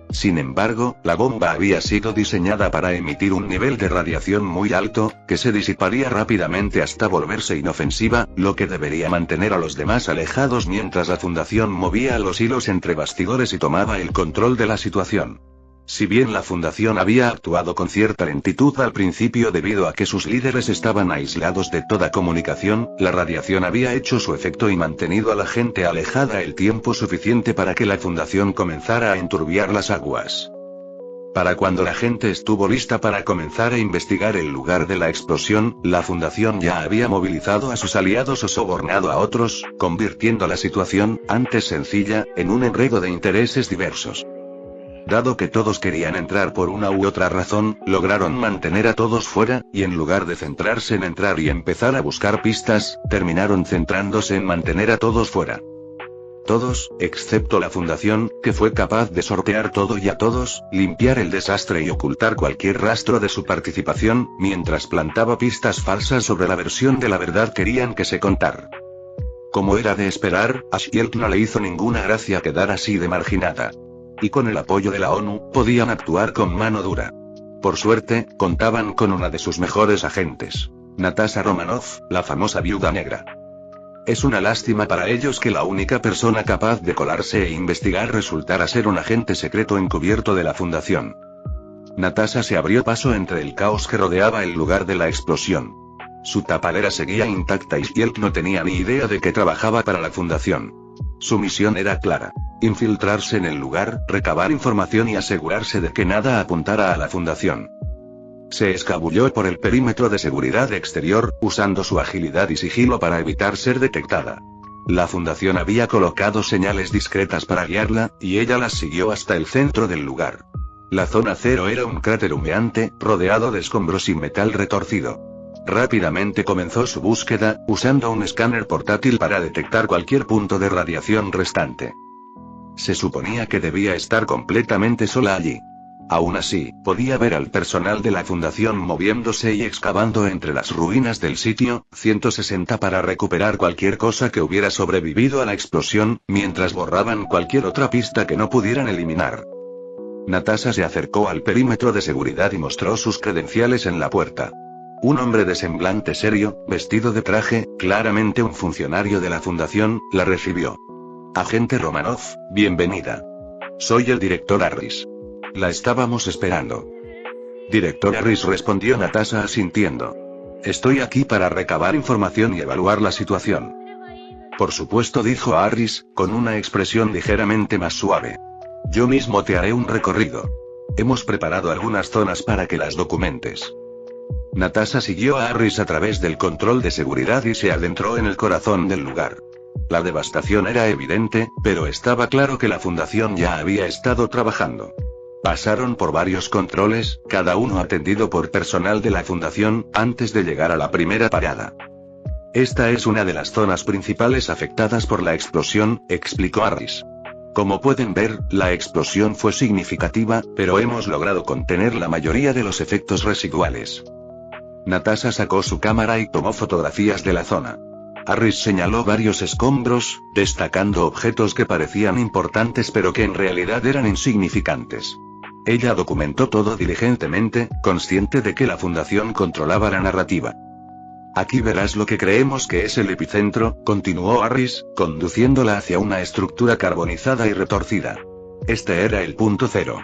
Sin embargo, la bomba había sido diseñada para emitir un nivel de radiación muy alto, que se disiparía rápidamente hasta volverse inofensiva, lo que debería mantener a los demás alejados mientras la fundación movía los hilos entre bastidores y tomaba el control de la situación. Si bien la fundación había actuado con cierta lentitud al principio debido a que sus líderes estaban aislados de toda comunicación, la radiación había hecho su efecto y mantenido a la gente alejada el tiempo suficiente para que la fundación comenzara a enturbiar las aguas. Para cuando la gente estuvo lista para comenzar a investigar el lugar de la explosión, la fundación ya había movilizado a sus aliados o sobornado a otros, convirtiendo la situación, antes sencilla, en un enredo de intereses diversos. Dado que todos querían entrar por una u otra razón, lograron mantener a todos fuera, y en lugar de centrarse en entrar y empezar a buscar pistas, terminaron centrándose en mantener a todos fuera. Todos, excepto la fundación, que fue capaz de sortear todo y a todos, limpiar el desastre y ocultar cualquier rastro de su participación, mientras plantaba pistas falsas sobre la versión de la verdad querían que se contara. Como era de esperar, a Shield no le hizo ninguna gracia quedar así de marginada. Y con el apoyo de la ONU, podían actuar con mano dura. Por suerte, contaban con una de sus mejores agentes. Natasha Romanoff, la famosa viuda negra. Es una lástima para ellos que la única persona capaz de colarse e investigar resultara ser un agente secreto encubierto de la fundación. Natasha se abrió paso entre el caos que rodeaba el lugar de la explosión. Su tapadera seguía intacta y Shield no tenía ni idea de que trabajaba para la fundación. Su misión era clara: infiltrarse en el lugar, recabar información y asegurarse de que nada apuntara a la fundación. Se escabulló por el perímetro de seguridad exterior, usando su agilidad y sigilo para evitar ser detectada. La fundación había colocado señales discretas para guiarla, y ella las siguió hasta el centro del lugar. La zona cero era un cráter humeante, rodeado de escombros y metal retorcido. Rápidamente comenzó su búsqueda, usando un escáner portátil para detectar cualquier punto de radiación restante. Se suponía que debía estar completamente sola allí. Aún así, podía ver al personal de la fundación moviéndose y excavando entre las ruinas del sitio 160 para recuperar cualquier cosa que hubiera sobrevivido a la explosión, mientras borraban cualquier otra pista que no pudieran eliminar. Natasha se acercó al perímetro de seguridad y mostró sus credenciales en la puerta. Un hombre de semblante serio, vestido de traje, claramente un funcionario de la fundación, la recibió. Agente Romanov, bienvenida. Soy el director Harris. La estábamos esperando. Director Harris, respondió Natasha asintiendo. Estoy aquí para recabar información y evaluar la situación. Por supuesto, dijo Harris, con una expresión ligeramente más suave. Yo mismo te haré un recorrido. Hemos preparado algunas zonas para que las documentes. Natasha siguió a Harris a través del control de seguridad y se adentró en el corazón del lugar. La devastación era evidente, pero estaba claro que la fundación ya había estado trabajando. Pasaron por varios controles, cada uno atendido por personal de la fundación, antes de llegar a la primera parada. Esta es una de las zonas principales afectadas por la explosión, explicó Harris. Como pueden ver, la explosión fue significativa, pero hemos logrado contener la mayoría de los efectos residuales. Natasha sacó su cámara y tomó fotografías de la zona. Harris señaló varios escombros, destacando objetos que parecían importantes pero que en realidad eran insignificantes. Ella documentó todo diligentemente, consciente de que la fundación controlaba la narrativa. Aquí verás lo que creemos que es el epicentro, continuó Harris, conduciéndola hacia una estructura carbonizada y retorcida. Este era el punto cero.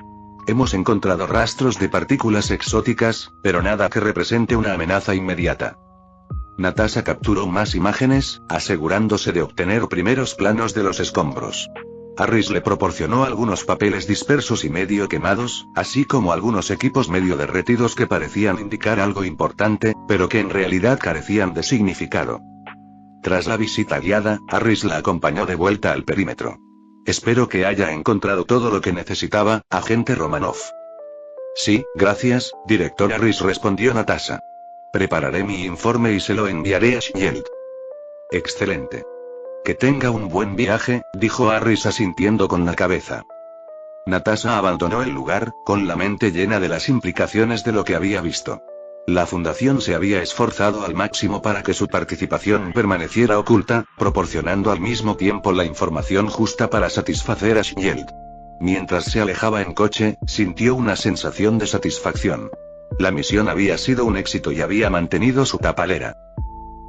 Hemos encontrado rastros de partículas exóticas, pero nada que represente una amenaza inmediata. Natasha capturó más imágenes, asegurándose de obtener primeros planos de los escombros. Harris le proporcionó algunos papeles dispersos y medio quemados, así como algunos equipos medio derretidos que parecían indicar algo importante, pero que en realidad carecían de significado. Tras la visita guiada, Harris la acompañó de vuelta al perímetro. Espero que haya encontrado todo lo que necesitaba, agente Romanov. Sí, gracias, director Harris, respondió Natasha. Prepararé mi informe y se lo enviaré a Shield. Excelente. Que tenga un buen viaje, dijo Harris asintiendo con la cabeza. Natasha abandonó el lugar, con la mente llena de las implicaciones de lo que había visto. La fundación se había esforzado al máximo para que su participación permaneciera oculta, proporcionando al mismo tiempo la información justa para satisfacer a Shield. Mientras se alejaba en coche, sintió una sensación de satisfacción. La misión había sido un éxito y había mantenido su tapalera.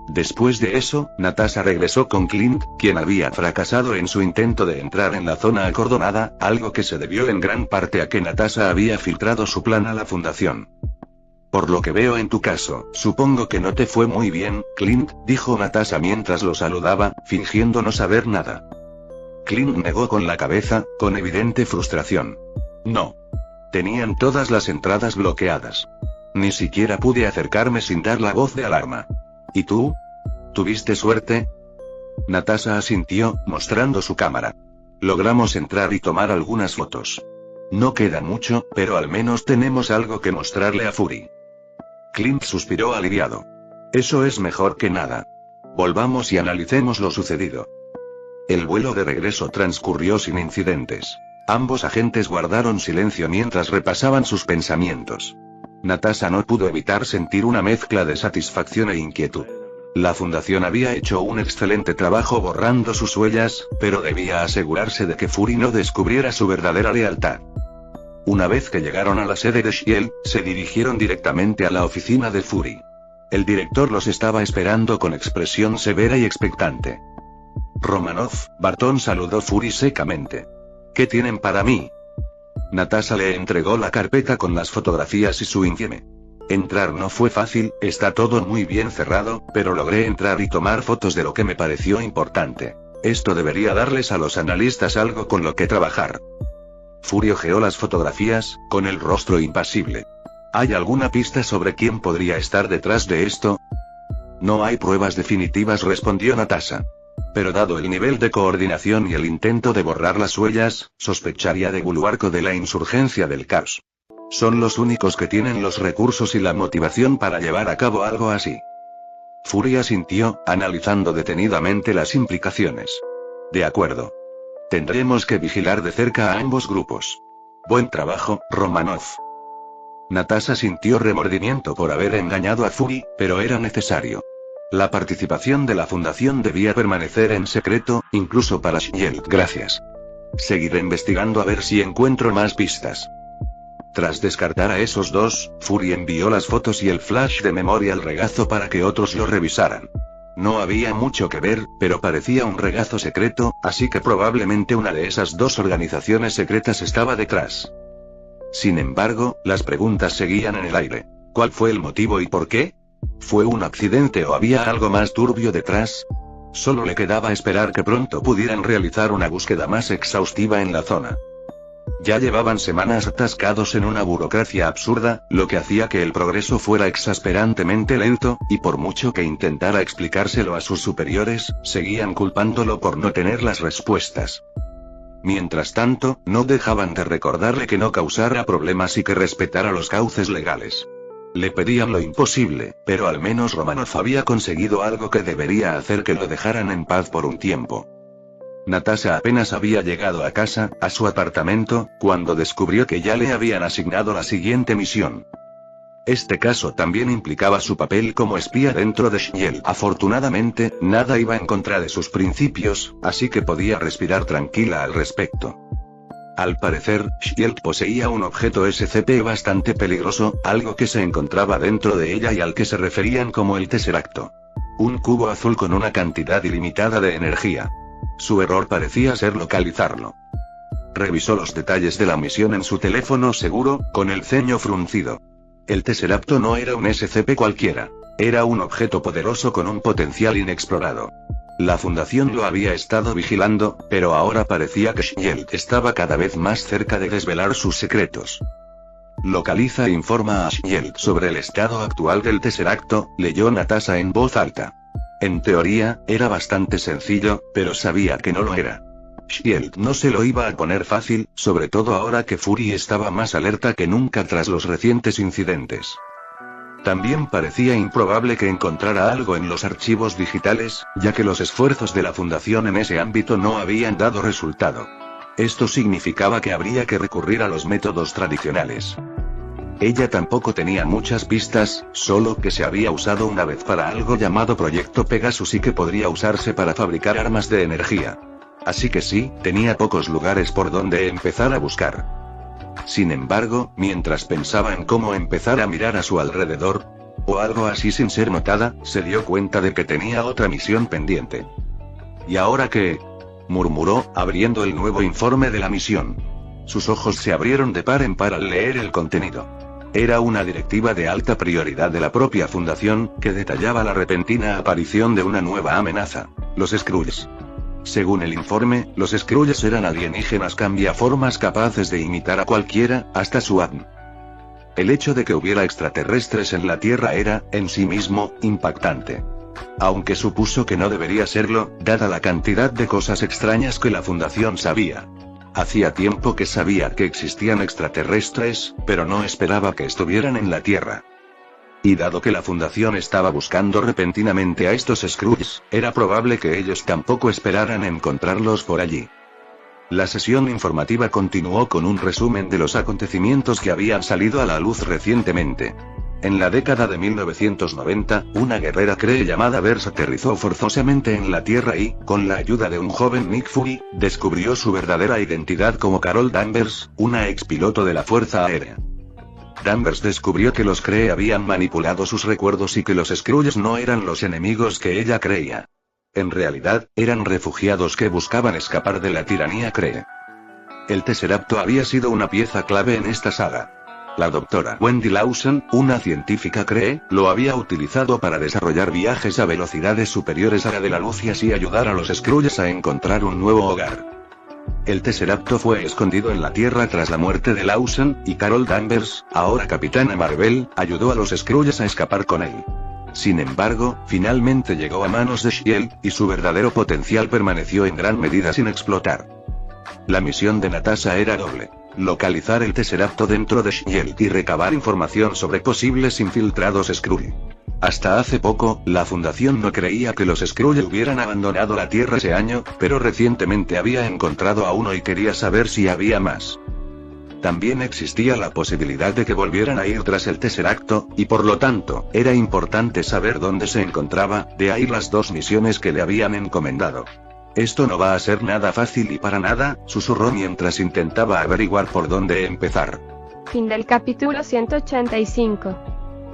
Después de eso, Natasha regresó con Clint, quien había fracasado en su intento de entrar en la zona acordonada, algo que se debió en gran parte a que Natasha había filtrado su plan a la fundación. Por lo que veo en tu caso, supongo que no te fue muy bien, Clint, dijo Natasha mientras lo saludaba, fingiendo no saber nada. Clint negó con la cabeza, con evidente frustración. No. Tenían todas las entradas bloqueadas. Ni siquiera pude acercarme sin dar la voz de alarma. ¿Y tú? ¿Tuviste suerte? Natasha asintió, mostrando su cámara. Logramos entrar y tomar algunas fotos. No queda mucho, pero al menos tenemos algo que mostrarle a Fury. Clint suspiró aliviado. Eso es mejor que nada. Volvamos y analicemos lo sucedido. El vuelo de regreso transcurrió sin incidentes. Ambos agentes guardaron silencio mientras repasaban sus pensamientos. Natasha no pudo evitar sentir una mezcla de satisfacción e inquietud. La fundación había hecho un excelente trabajo borrando sus huellas, pero debía asegurarse de que Fury no descubriera su verdadera lealtad. Una vez que llegaron a la sede de Shield, se dirigieron directamente a la oficina de Fury. El director los estaba esperando con expresión severa y expectante. Romanov, Barton, saludó Fury secamente. ¿Qué tienen para mí? Natasha le entregó la carpeta con las fotografías y su informe. Entrar no fue fácil, está todo muy bien cerrado, pero logré entrar y tomar fotos de lo que me pareció importante. Esto debería darles a los analistas algo con lo que trabajar. Fury ojeó las fotografías, con el rostro impasible. ¿Hay alguna pista sobre quién podría estar detrás de esto? No hay pruebas definitivas, respondió Natasha. Pero dado el nivel de coordinación y el intento de borrar las huellas, sospecharía de Buluarco de la insurgencia del caos. Son los únicos que tienen los recursos y la motivación para llevar a cabo algo así. Fury asintió, analizando detenidamente las implicaciones. De acuerdo. Tendremos que vigilar de cerca a ambos grupos. Buen trabajo, Romanov. Natasha sintió remordimiento por haber engañado a Fury, pero era necesario. La participación de la fundación debía permanecer en secreto, incluso para Shield. Gracias. Seguiré investigando a ver si encuentro más pistas. Tras descartar a esos dos, Fury envió las fotos y el flash de memoria al regazo para que otros lo revisaran. No había mucho que ver, pero parecía un regazo secreto, así que probablemente una de esas dos organizaciones secretas estaba detrás. Sin embargo, las preguntas seguían en el aire. ¿Cuál fue el motivo y por qué? ¿Fue un accidente o había algo más turbio detrás? Solo le quedaba esperar que pronto pudieran realizar una búsqueda más exhaustiva en la zona. Ya llevaban semanas atascados en una burocracia absurda, lo que hacía que el progreso fuera exasperantemente lento, y por mucho que intentara explicárselo a sus superiores, seguían culpándolo por no tener las respuestas. Mientras tanto, no dejaban de recordarle que no causara problemas y que respetara los cauces legales. Le pedían lo imposible, pero al menos Romanov había conseguido algo que debería hacer que lo dejaran en paz por un tiempo. Natasha apenas había llegado a casa, a su apartamento, cuando descubrió que ya le habían asignado la siguiente misión. Este caso también implicaba su papel como espía dentro de Shield. Afortunadamente, nada iba en contra de sus principios, así que podía respirar tranquila al respecto. Al parecer, Shield poseía un objeto SCP bastante peligroso, algo que se encontraba dentro de ella y al que se referían como el Tesseracto. Un cubo azul con una cantidad ilimitada de energía. Su error parecía ser localizarlo. Revisó los detalles de la misión en su teléfono seguro, con el ceño fruncido. El Tesseracto no era un SCP cualquiera. Era un objeto poderoso con un potencial inexplorado. La fundación lo había estado vigilando, pero ahora parecía que Shield estaba cada vez más cerca de desvelar sus secretos. Localiza e informa a Shield sobre el estado actual del Tesseracto, leyó Natasha en voz alta. En teoría, era bastante sencillo, pero sabía que no lo era. Shield no se lo iba a poner fácil, sobre todo ahora que Fury estaba más alerta que nunca tras los recientes incidentes. También parecía improbable que encontrara algo en los archivos digitales, ya que los esfuerzos de la fundación en ese ámbito no habían dado resultado. Esto significaba que habría que recurrir a los métodos tradicionales. Ella tampoco tenía muchas pistas, solo que se había usado una vez para algo llamado Proyecto Pegasus y que podría usarse para fabricar armas de energía. Así que sí, tenía pocos lugares por donde empezar a buscar. Sin embargo, mientras pensaba en cómo empezar a mirar a su alrededor, o algo así sin ser notada, se dio cuenta de que tenía otra misión pendiente. ¿Y ahora qué?, murmuró, abriendo el nuevo informe de la misión. Sus ojos se abrieron de par en par al leer el contenido. Era una directiva de alta prioridad de la propia fundación, que detallaba la repentina aparición de una nueva amenaza: los Skrulls. Según el informe, los Skrulls eran alienígenas cambiaformas capaces de imitar a cualquiera, hasta su ADN. El hecho de que hubiera extraterrestres en la Tierra era, en sí mismo, impactante. Aunque supuso que no debería serlo, dada la cantidad de cosas extrañas que la fundación sabía. Hacía tiempo que sabía que existían extraterrestres, pero no esperaba que estuvieran en la Tierra. Y dado que la fundación estaba buscando repentinamente a estos Skrulls, era probable que ellos tampoco esperaran encontrarlos por allí. La sesión informativa continuó con un resumen de los acontecimientos que habían salido a la luz recientemente. En la década de 1990, una guerrera Kree llamada Vers aterrizó forzosamente en la Tierra y, con la ayuda de un joven Nick Fury, descubrió su verdadera identidad como Carol Danvers, una expiloto de la Fuerza Aérea. Danvers descubrió que los Kree habían manipulado sus recuerdos y que los Skrulls no eran los enemigos que ella creía. En realidad, eran refugiados que buscaban escapar de la tiranía Kree. El Tesseracto había sido una pieza clave en esta saga. La doctora Wendy Lawson, una científica cree, lo había utilizado para desarrollar viajes a velocidades superiores a la de la luz y así ayudar a los Skrulls a encontrar un nuevo hogar. El Tesseracto fue escondido en la Tierra tras la muerte de Lawson, y Carol Danvers, ahora Capitana Marvel, ayudó a los Skrulls a escapar con él. Sin embargo, finalmente llegó a manos de S.H.I.E.L.D., y su verdadero potencial permaneció en gran medida sin explotar. La misión de Natasha era doble: localizar el Tesseracto dentro de S.H.I.E.L.D. y recabar información sobre posibles infiltrados Skrull. Hasta hace poco, la Fundación no creía que los Skrull hubieran abandonado la Tierra ese año, pero recientemente había encontrado a uno y quería saber si había más. También existía la posibilidad de que volvieran a ir tras el Tesseracto, y por lo tanto, era importante saber dónde se encontraba, de ahí las dos misiones que le habían encomendado. Esto no va a ser nada fácil y para nada, susurró mientras intentaba averiguar por dónde empezar. Fin del capítulo 185.